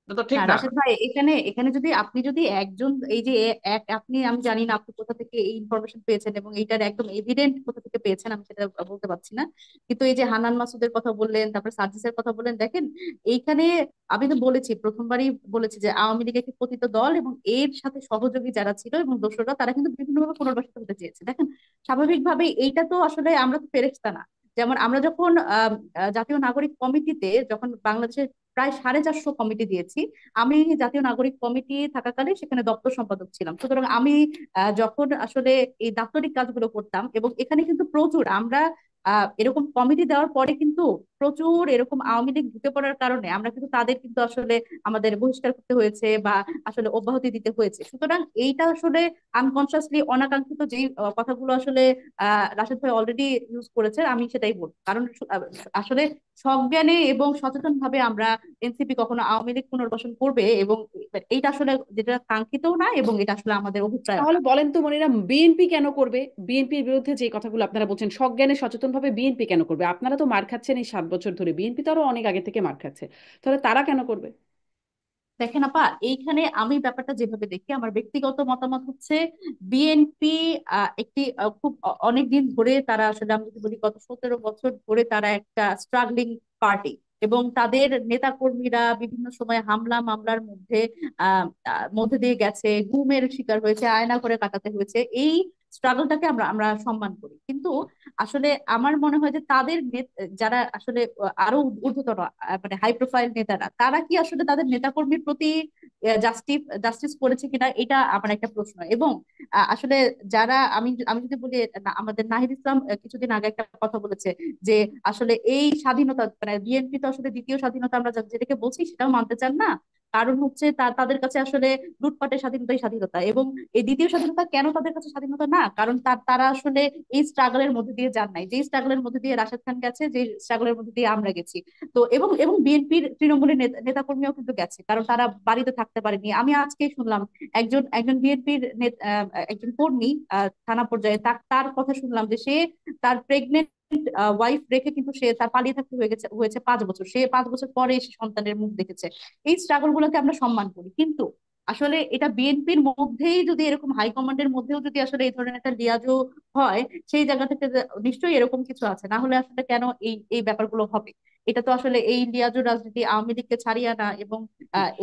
এটা তো না ঠিক না। রাশেদ ভাই, এখানে এখানে যদি আপনি যদি একজন এই যে এক আপনি, আমি জানি না আপনি কোথা থেকে এই ইনফরমেশন পেয়েছেন এবং এইটার একদম এভিডেন্ট কোথা থেকে পেয়েছেন, আমি সেটা বলতে পারছি না। কিন্তু এই যে হান্নান মাসুদের কথা বললেন, তারপর সার্জিসের কথা বললেন, দেখেন এইখানে আমি তো বলেছি, প্রথমবারই বলেছি যে আওয়ামী লীগ একটি পতিত দল, এবং এর সাথে সহযোগী যারা ছিল এবং দোসররা, তারা কিন্তু বিভিন্নভাবে পুনর্বাসিত হতে চেয়েছে। দেখেন স্বাভাবিকভাবে এইটা তো আসলে আমরা তো ফেরেশতা না। যেমন আমরা যখন জাতীয় নাগরিক কমিটিতে, যখন বাংলাদেশের প্রায় 450 কমিটি দিয়েছি, আমি জাতীয় নাগরিক কমিটি থাকাকালে সেখানে দপ্তর সম্পাদক ছিলাম। সুতরাং আমি যখন আসলে এই দাপ্তরিক কাজগুলো করতাম, এবং এখানে কিন্তু প্রচুর আমরা এরকম কমিটি দেওয়ার পরে কিন্তু প্রচুর এরকম আওয়ামী লীগ ঢুকে পড়ার কারণে আমরা কিন্তু তাদের কিন্তু আসলে আমাদের বহিষ্কার করতে হয়েছে বা আসলে অব্যাহতি দিতে হয়েছে। সুতরাং এইটা আসলে আনকনসিয়াসলি অনাকাঙ্ক্ষিত যেই কথাগুলো আসলে রাশেদ ভাই অলরেডি ইউজ করেছে, আমি সেটাই বলবো। কারণ আসলে সজ্ঞানে এবং সচেতন ভাবে আমরা এনসিপি কখনো আওয়ামী লীগ পুনর্বাসন করবে, এবং এইটা আসলে যেটা কাঙ্ক্ষিতও না, এবং এটা আসলে আমাদের অভিপ্রায় না। তাহলে বলেন তো মনিরা, বিএনপি কেন করবে? বিএনপির বিরুদ্ধে যে কথাগুলো আপনারা বলছেন সজ্ঞানে সচেতন ভাবে, বিএনপি কেন করবে? আপনারা তো মার খাচ্ছেন এই 7 বছর ধরে, বিএনপি তো আরো অনেক আগে থেকে মার খাচ্ছে, তাহলে তারা কেন করবে? দেখেন আপা, এইখানে আমি ব্যাপারটা যেভাবে দেখি, আমার ব্যক্তিগত মতামত হচ্ছে বিএনপি একটি খুব অনেক দিন ধরে তারা আসলে, আমি যদি বলি গত 17 বছর ধরে তারা একটা স্ট্রাগলিং পার্টি, এবং তাদের নেতা কর্মীরা বিভিন্ন সময় হামলা মামলার মধ্যে দিয়ে গেছে, গুমের শিকার হয়েছে, আয়না করে কাটাতে হয়েছে। এই স্ট্রাগলটাকে আমরা আমরা সম্মান করি, কিন্তু আসলে আমার মনে হয় যে তাদের যারা আসলে আরো ঊর্ধ্বতন মানে হাই প্রোফাইল নেতারা, তারা কি আসলে তাদের নেতাকর্মীর প্রতি জাস্টিস করেছে কিনা, এটা আমার একটা প্রশ্ন। এবং আসলে যারা, আমি আমি যদি বলি, আমাদের নাহিদ ইসলাম কিছুদিন আগে একটা কথা বলেছে যে আসলে এই স্বাধীনতা, মানে বিএনপি তো আসলে দ্বিতীয় স্বাধীনতা আমরা যেটাকে বলছি সেটাও মানতে চান না। কারণ হচ্ছে তাদের কাছে আসলে লুটপাটের স্বাধীনতাই স্বাধীনতা, এবং এই দ্বিতীয় স্বাধীনতা কেন তাদের কাছে স্বাধীনতা না, কারণ তারা আসলে এই স্ট্রাগলের মধ্যে দিয়ে যান নাই, যে স্ট্রাগলের মধ্যে দিয়ে রাশেদ খান গেছে, যে স্ট্রাগলের মধ্যে দিয়ে আমরা গেছি। তো এবং এবং বিএনপির তৃণমূলের নেতাকর্মীও কিন্তু গেছে, কারণ তারা বাড়িতে থাকতে পারেনি। আমি আজকে শুনলাম একজন একজন বিএনপির একজন কর্মী থানা পর্যায়ে, তার কথা শুনলাম যে সে তার প্রেগনেন্ট ওয়াইফ রেখে কিন্তু সে তার পালিয়ে থাকতে হয়েছে 5 বছর, সে 5 বছর পরে এসে সন্তানের মুখ দেখেছে। এই স্ট্রাগল গুলোকে আমরা সম্মান করি, কিন্তু আসলে এটা বিএনপির মধ্যেই যদি, এরকম হাইকমান্ডের মধ্যেও যদি আসলে এই ধরনের একটা লিয়াজও হয়, সেই জায়গা থেকে নিশ্চয়ই এরকম কিছু আছে, না হলে আসলে কেন এই এই ব্যাপারগুলো হবে? এটা তো আসলে এই লিয়াজুর রাজনীতি আওয়ামী লীগকে ছাড়িয়ে আনা, এবং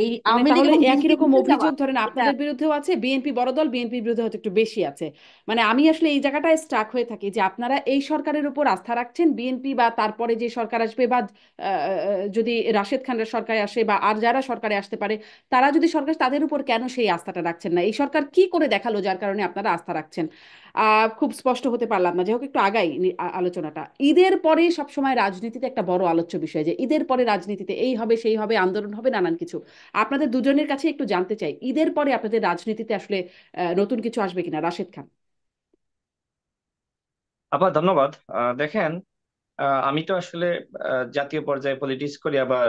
এই মানে আওয়ামী লীগ তাহলে এবং একই বিএনপির রকম মিশে যাওয়া, অভিযোগ ধরেন এটা। আপনাদের বিরুদ্ধেও আছে, বিএনপি বড় দল, বিএনপির বিরুদ্ধে হয়তো একটু বেশি আছে। মানে আমি আসলে এই জায়গাটায় স্টাক হয়ে থাকি যে আপনারা এই সরকারের উপর আস্থা রাখছেন, বিএনপি বা তারপরে যে সরকার আসবে, বা যদি রাশেদ খানের সরকার আসে বা আর যারা সরকারে আসতে পারে, তারা যদি সরকার, তাদের উপর কেন সেই আস্থাটা রাখছেন না? এই সরকার কি করে দেখালো যার কারণে আপনারা আস্থা রাখছেন? খুব স্পষ্ট হতে পারলাম না। যাই হোক, একটু আগাই আলোচনাটা। ঈদের পরে সবসময় রাজনীতিতে একটা বড় আলোচ্য বিষয়, যে ঈদের পরে রাজনীতিতে এই হবে সেই হবে, আন্দোলন হবে, নানান কিছু। আপনাদের দুজনের কাছে একটু জানতে চাই, ঈদের পরে আপনাদের রাজনীতিতে আসলে নতুন কিছু আসবে কিনা, রাশেদ খান? আবার ধন্যবাদ। দেখেন, আমি তো আসলে জাতীয় পর্যায়ে পলিটিক্স করি, আবার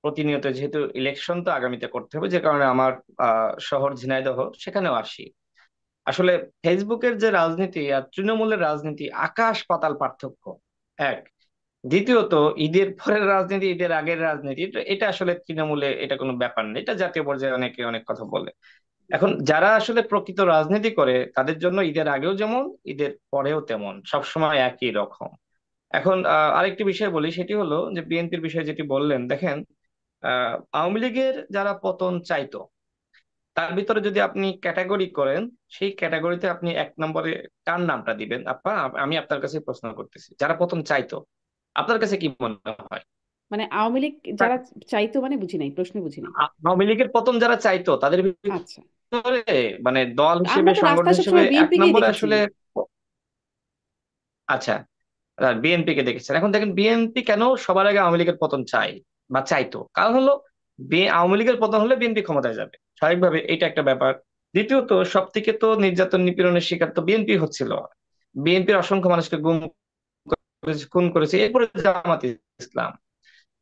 প্রতিনিয়ত যেহেতু ইলেকশন তো আগামীতে করতে হবে, যে কারণে আমার শহর ঝিনাইদহ, সেখানেও আসি। আসলে ফেসবুকের যে রাজনীতি আর তৃণমূলের রাজনীতি আকাশ পাতাল পার্থক্য। এক, দ্বিতীয়ত ঈদের পরের রাজনীতি, ঈদের আগের রাজনীতি, এটা আসলে তৃণমূলে এটা কোনো ব্যাপার নেই, এটা জাতীয় পর্যায়ে অনেকে অনেক কথা বলে। এখন যারা আসলে প্রকৃত রাজনীতি করে তাদের জন্য ঈদের আগেও যেমন, ঈদের পরেও তেমন, সবসময় একই রকম। এখন আরেকটি বিষয় বলি, সেটি হলো যে বিএনপির বিষয়ে যেটি বললেন, দেখেন, আওয়ামী লীগের যারা পতন চাইতো, তার ভিতরে যদি আপনি ক্যাটাগরি করেন, সেই ক্যাটাগরিতে আপনি 1 নম্বরে কার নামটা দিবেন আপা? আমি আপনার কাছে প্রশ্ন করতেছি, যারা পতন চাইতো, আপনার কাছে কি মনে হয়? মানে আওয়ামী লীগ যারা চাইতো, মানে বুঝি নাই, প্রশ্ন বুঝি নাই। আওয়ামী লীগের পতন যারা চাইতো তাদের আচ্ছা, ভিতরে, মানে দল আমরা হিসেবে, তো সংগঠন রাস্তায় হিসেবে সবসময় এক বিএনপিকেই নম্বরে দেখেছি। আসলে, আচ্ছা, বিএনপি কে দেখেছেন। এখন দেখেন, বিএনপি কেন সবার আগে আওয়ামী লীগের পতন চাই বা চাইতো, কারণ হলো আওয়ামী লীগের পতন হলে বিএনপি ক্ষমতায় যাবে, স্বাভাবিকভাবে এটা একটা ব্যাপার। দ্বিতীয়ত, সব থেকে তো নির্যাতন নিপীড়নের শিকার তো বিএনপি হচ্ছিল। বিএনপির অসংখ্য মানুষকে গুম করেছে, খুন করেছে, এরপরে জামাত ইসলাম।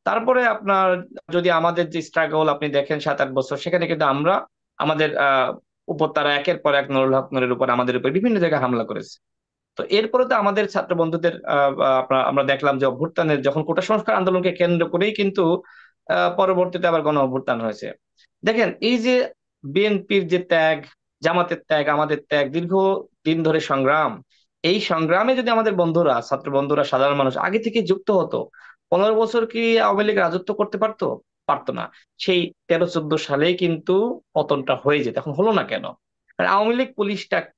তারপরে আপনার যদি আমাদের যে স্ট্রাগল আপনি দেখেন 7-8 বছর, সেখানে কিন্তু আমরা আমাদের উপর তারা একের পর এক, নুরুল হক নূরের উপর, আমাদের উপর বিভিন্ন জায়গায় হামলা করেছে। তো এরপরে তো আমাদের ছাত্র বন্ধুদের আমরা দেখলাম যে অভ্যুত্থানের, যখন কোটা সংস্কার আন্দোলনকে কেন্দ্র করেই কিন্তু পরবর্তীতে আবার গণ অভ্যুত্থান হয়েছে। দেখেন, এই যে বিএনপির যে ত্যাগ, জামাতের ত্যাগ, আমাদের ত্যাগ, দীর্ঘ দিন ধরে সংগ্রাম, এই সংগ্রামে যদি আমাদের বন্ধুরা, ছাত্র বন্ধুরা, সাধারণ মানুষ আগে থেকে যুক্ত হতো, 15 বছর কি আওয়ামী লীগ রাজত্ব করতে পারতো? পারতো না। সেই 13-14 সালেই কিন্তু পতনটা হয়ে যেত। এখন হলো না কেন? আর আওয়ামী লীগ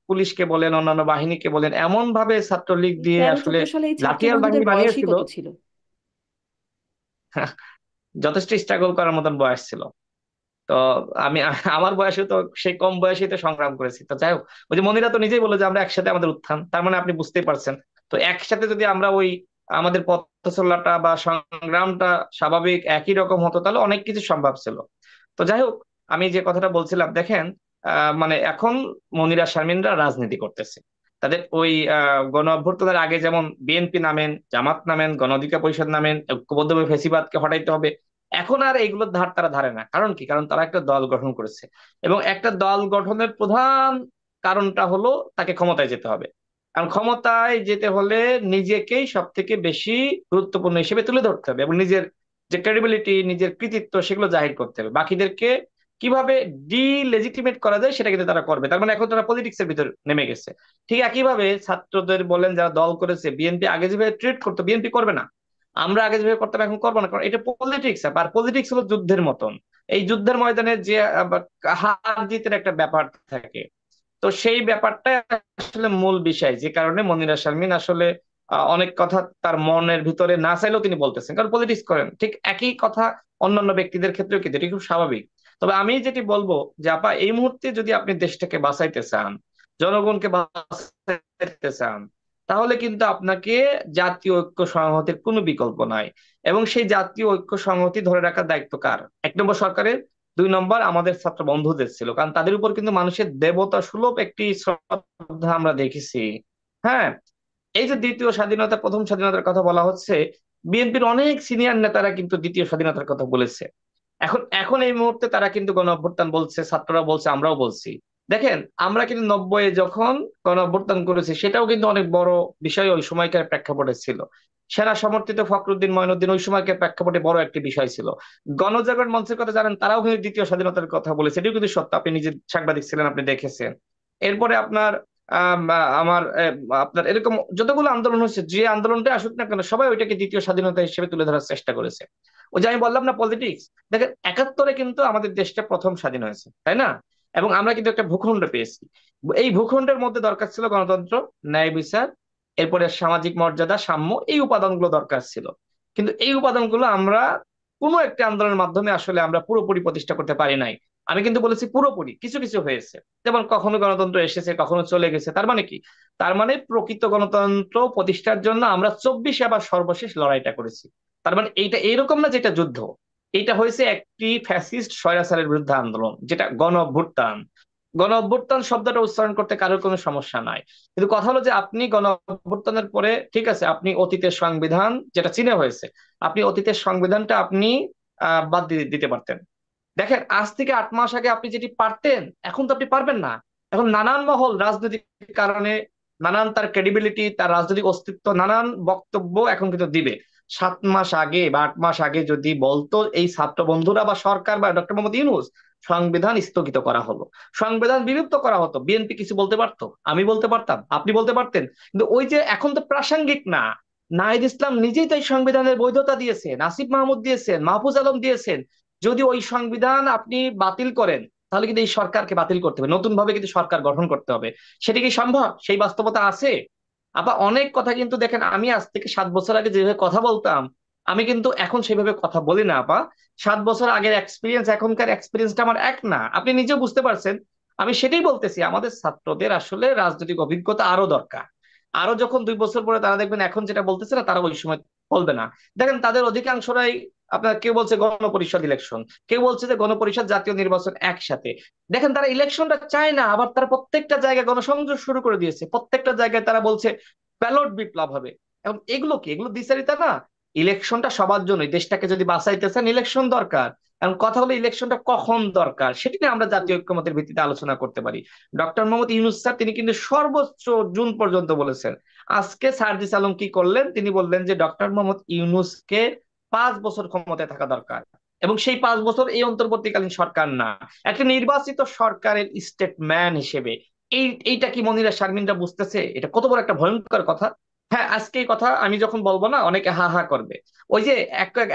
পুলিশকে বলেন, অন্যান্য বাহিনীকে বলেন, এমন ভাবে ছাত্রলীগ দিয়ে তেরো আসলে চোদ্দ সালে এই ছাত্র লাঠিয়াল বন্ধুদের বাহিনী বয়সই বানিয়েছিল। কত ছিল? যথেষ্ট স্ট্রাগল করার মতন বয়স ছিল। তো আমি আমার বয়সে তো, সেই কম বয়সেই তো সংগ্রাম করেছি। তো যাই হোক, ওই যে মনিরা তো নিজেই বললো যে আমরা একসাথে আমাদের উত্থান, তার মানে আপনি বুঝতেই পারছেন। তো একসাথে যদি আমরা ওই আমাদের পথ চলাটা বা সংগ্রামটা স্বাভাবিক একই রকম হতো, তাহলে অনেক কিছু সম্ভব ছিল। তো যাই হোক, আমি যে কথাটা বলছিলাম, দেখেন মানে এখন মনিরা শারমিনরা রাজনীতি করতেছে। তাদের ওই গণ অভ্যুত্থানের আগে যেমন বিএনপি নামেন, জামাত নামেন, গণ অধিকার পরিষদ নামেন, ঐক্যবদ্ধভাবে ফ্যাসিবাদকে হটাইতে হবে, এখন আর এইগুলোর ধার তারা ধারে না। কারণ কি? কারণ তারা একটা দল গঠন করেছে, এবং একটা দল গঠনের প্রধান কারণটা হলো তাকে ক্ষমতায় যেতে হবে। কারণ ক্ষমতায় যেতে হলে নিজেকেই সব থেকে বেশি গুরুত্বপূর্ণ হিসেবে তুলে ধরতে হবে, এবং নিজের যে ক্রেডিবিলিটি, নিজের কৃতিত্ব, সেগুলো জাহির করতে হবে। বাকিদেরকে কিভাবে ডিলেজিটিমেট করা যায় সেটা কিন্তু তারা করবে। তার মানে এখন তারা পলিটিক্স এর ভিতর নেমে গেছে। ঠিক একইভাবে ছাত্রদের বলেন, যারা দল করেছে, বিএনপি আগে যেভাবে ট্রিট করতো, বিএনপি করবে না। আমরা আগে যেভাবে করতাম এখন করবো না, কারণ এটা পলিটিক্স। আর পলিটিক্স হলো যুদ্ধের মতন। এই যুদ্ধের ময়দানে যে হার জিতের একটা ব্যাপার থাকে, তো সেই ব্যাপারটা আসলে মূল বিষয়, যে কারণে মনিরা শারমিন আসলে অনেক কথা তার মনের ভিতরে না চাইলেও তিনি বলতেছেন, কারণ পলিটিক্স করেন। ঠিক একই কথা অন্যান্য ব্যক্তিদের ক্ষেত্রেও কিন্তু, এটি খুব স্বাভাবিক। তবে আমি যেটি বলবো, যে আপা, এই মুহূর্তে যদি আপনি দেশটাকে বাঁচাইতে চান, জনগণকে বাঁচাইতে চান, তাহলে কিন্তু আপনাকে জাতীয় ঐক্য সংহতির কোনো বিকল্প নাই। এবং সেই জাতীয় ঐক্য সংহতি ধরে রাখার দায়িত্ব কার? এক নম্বর সরকারের, দুই নম্বর আমাদের ছাত্র বন্ধুদের ছিল, কারণ তাদের উপর কিন্তু মানুষের দেবতা সুলভ একটি শ্রদ্ধা আমরা দেখেছি। হ্যাঁ, এই যে দ্বিতীয় স্বাধীনতা, প্রথম স্বাধীনতার কথা বলা হচ্ছে, বিএনপির অনেক সিনিয়র নেতারা কিন্তু দ্বিতীয় স্বাধীনতার কথা বলেছে। এখন এখন এই মুহূর্তে তারা কিন্তু গণ অভ্যুত্থান বলছে, ছাত্ররা বলছে, আমরাও বলছি। দেখেন, আমরা কিন্তু 90-এ যখন গণ অভ্যুত্থান করেছি, সেটাও কিন্তু অনেক বড় বিষয় ওই সময়কার প্রেক্ষাপটে ছিল। সেনা সমর্থিত ফখরুদ্দিন মঈনুদ্দিন ওই সময়কার প্রেক্ষাপটে বড় একটি বিষয় ছিল। গণজাগরণ মঞ্চের কথা জানেন, তারাও কিন্তু দ্বিতীয় স্বাধীনতার কথা বলেছে, এটিও কিন্তু সত্য। আপনি নিজে সাংবাদিক ছিলেন, আপনি দেখেছেন। এরপরে আপনার আমার আপনার এরকম যতগুলো আন্দোলন হচ্ছে, যে আন্দোলনটা আসুক না কেন, সবাই ওইটাকে দ্বিতীয় স্বাধীনতা হিসেবে তুলে ধরার চেষ্টা করেছে। ওই যে আমি বললাম না, পলিটিক্স। দেখেন, 71-এ কিন্তু আমাদের দেশটা প্রথম স্বাধীন হয়েছে, তাই না? এবং আমরা কিন্তু একটা ভূখণ্ড পেয়েছি। এই ভূখণ্ডের মধ্যে দরকার ছিল গণতন্ত্র, ন্যায় বিচার, এরপরে সামাজিক মর্যাদা, সাম্য, এই উপাদানগুলো দরকার ছিল। কিন্তু এই উপাদানগুলো আমরা কোনো একটা আন্দোলনের মাধ্যমে আসলে আমরা পুরোপুরি প্রতিষ্ঠা করতে পারি নাই। আমি কিন্তু বলেছি পুরোপুরি, কিছু কিছু হয়েছে। যেমন কখনো গণতন্ত্র এসেছে, কখনো চলে গেছে। তার মানে কি? তার মানে প্রকৃত গণতন্ত্র প্রতিষ্ঠার জন্য আমরা 24-এ আবার সর্বশেষ লড়াইটা করেছি। তার মানে এইটা এরকম না যেটা যুদ্ধ, এটা হয়েছে একটি ফ্যাসিস্ট স্বৈরাচারের বিরুদ্ধে আন্দোলন, যেটা গণ অভ্যুত্থান। গণ অভ্যুত্থান শব্দটা উচ্চারণ করতে কারোর কোনো সমস্যা নাই। কিন্তু কথা হলো যে আপনি গণ অভ্যুত্থানের পরে, ঠিক আছে, আপনি অতীতের সংবিধান যেটা চীনে হয়েছে, আপনি অতীতের সংবিধানটা আপনি বাদ দিয়ে দিতে পারতেন। দেখেন, আজ থেকে 8 মাস আগে আপনি যেটি পারতেন, এখন তো আপনি পারবেন না। এখন নানান মহল রাজনৈতিক কারণে, নানান তার ক্রেডিবিলিটি, তার রাজনৈতিক অস্তিত্ব, নানান বক্তব্য এখন কিন্তু দিবে। 7 মাস আগে বা 8 মাস আগে যদি বলতো এই ছাত্র বন্ধুরা বা সরকার বা ডক্টর মোহাম্মদ ইউনূস, সংবিধান স্থগিত করা হলো, সংবিধান বিলুপ্ত করা হতো, বিএনপি কিছু বলতে পারতো? আমি বলতে পারতাম? আপনি বলতে পারতেন? কিন্তু ওই যে এখন তো প্রাসঙ্গিক না। নাহিদ ইসলাম নিজেই তো এই সংবিধানের বৈধতা দিয়েছেন, আসিফ মাহমুদ দিয়েছেন, মাহফুজ আলম দিয়েছেন। যদি ওই সংবিধান আপনি বাতিল করেন, তাহলে কিন্তু এই সরকারকে বাতিল করতে হবে, নতুন ভাবে কিন্তু সরকার গঠন করতে হবে। সেটা কি সম্ভব? সেই বাস্তবতা আছে। আবার অনেক কথা কিন্তু দেখেন, আমি আজ থেকে 7 বছর আগে যেভাবে কথা বলতাম, আমি কিন্তু এখন সেভাবে কথা বলি না আপা। 7 বছর আগের এক্সপিরিয়েন্স এখনকার এক্সপিরিয়েন্সটা আমার এক না, আপনি নিজেও বুঝতে পারছেন। আমি সেটাই বলতেছি, আমাদের ছাত্রদের আসলে রাজনৈতিক অভিজ্ঞতা আরো দরকার। আরো যখন 2 বছর পরে তারা দেখবেন এখন যেটা বলতেছে না, তারা ওই সময় বলবে না। দেখেন, তাদের অধিকাংশরাই, আপনার কেউ বলছে গণপরিষদ ইলেকশন, কেউ বলছে যে গণপরিষদ জাতীয় নির্বাচন একসাথে। দেখেন, তারা ইলেকশনটা চায় না, আবার তারা প্রত্যেকটা জায়গায় গণসংযোগ শুরু করে দিয়েছে, প্রত্যেকটা জায়গায় তারা বলছে ব্যালট বিপ্লব হবে। এখন এগুলো কি? এগুলো দ্বিচারিতা না? ইলেকশনটা সবার জন্য, দেশটাকে যদি বাঁচাইতে চান ইলেকশন দরকার। এখন কথা হলো ইলেকশনটা কখন দরকার, সেটি নিয়ে আমরা জাতীয় ঐক্যমতের ভিত্তিতে আলোচনা করতে পারি। ডক্টর মোহাম্মদ ইউনূস স্যার, তিনি কিন্তু সর্বোচ্চ জুন পর্যন্ত বলেছেন। আজকে সার্জিস আলম কি করলেন? তিনি বললেন যে ডক্টর মোহাম্মদ ইউনূসকে 5 বছর ক্ষমতায় থাকা দরকার, এবং সেই 5 বছর এই অন্তর্বর্তীকালীন সরকার না, একটা নির্বাচিত সরকারের স্টেটম্যান হিসেবে। এইটা কি মনিরা শারমিনরা বুঝতেছে? এটা কত বড় একটা ভয়ঙ্কর কথা। হ্যাঁ, আজকে এই কথা আমি যখন বলবো না, অনেকে হা হা করবে। ওই যে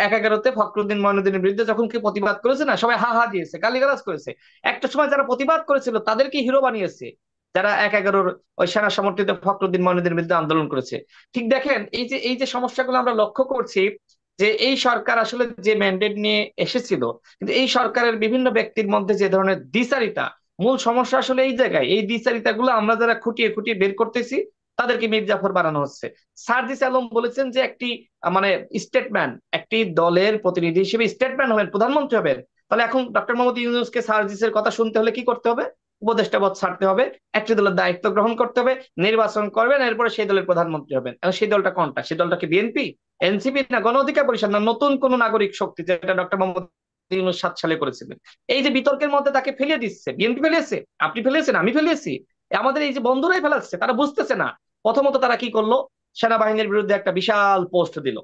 11-তে ফখরুদ্দিন মঈনুদ্দিনের বিরুদ্ধে যখন কি প্রতিবাদ করেছে না, সবাই হা হা দিয়েছে, গালিগালাজ করেছে। একটা সময় যারা প্রতিবাদ করেছিল তাদেরকে হিরো বানিয়েছে, যারা 11-র ওই সেনা সমর্থিত ফখরুদ্দিন মঈনুদ্দিনের বিরুদ্ধে আন্দোলন করেছে। ঠিক দেখেন, এই যে সমস্যাগুলো আমরা লক্ষ্য করছি, যে এই সরকার আসলে যে ম্যান্ডেট নিয়ে এসেছিল, কিন্তু এই সরকারের বিভিন্ন ব্যক্তির মধ্যে যে ধরনের দ্বিচারিতা, মূল সমস্যা আসলে এই জায়গায়। এই দ্বিচারিতা গুলো আমরা যারা খুঁটিয়ে খুঁটিয়ে বের করতেছি, তাদেরকে মীর জাফর বানানো হচ্ছে। সার্জিস আলম বলেছেন যে একটি মানে স্টেটম্যান, একটি দলের প্রতিনিধি হিসেবে স্টেটম্যান হবেন, প্রধানমন্ত্রী হবেন। তাহলে এখন ডক্টর মোহাম্মদ ইউনূসকে সার্জিসের কথা শুনতে হলে কি করতে হবে? উপদেষ্টা পদ ছাড়তে হবে, একটি দলের দায়িত্ব গ্রহণ করতে হবে, নির্বাচন করবেন, এরপরে সেই দলের প্রধানমন্ত্রী হবেন। এবং সেই দলটা কোনটা? সেই দলটা কি বিএনপি, এনসিপি, না গণ অধিকার পরিষদ, না নতুন কোন নাগরিক শক্তি যেটা ডক্টর মোহাম্মদ ইউনূস 7 সালে করেছিলেন? এই যে বিতর্কের মধ্যে তাকে ফেলিয়ে দিচ্ছে, বিএনপি ফেলিয়েছে, আপনি ফেলিয়েছেন, আমি ফেলিয়েছি, আমাদের এই যে বন্ধুরাই ফেলাচ্ছে, তারা বুঝতেছে না। প্রথমত তারা কি করলো? সেনাবাহিনীর বিরুদ্ধে একটা বিশাল পোস্ট দিল,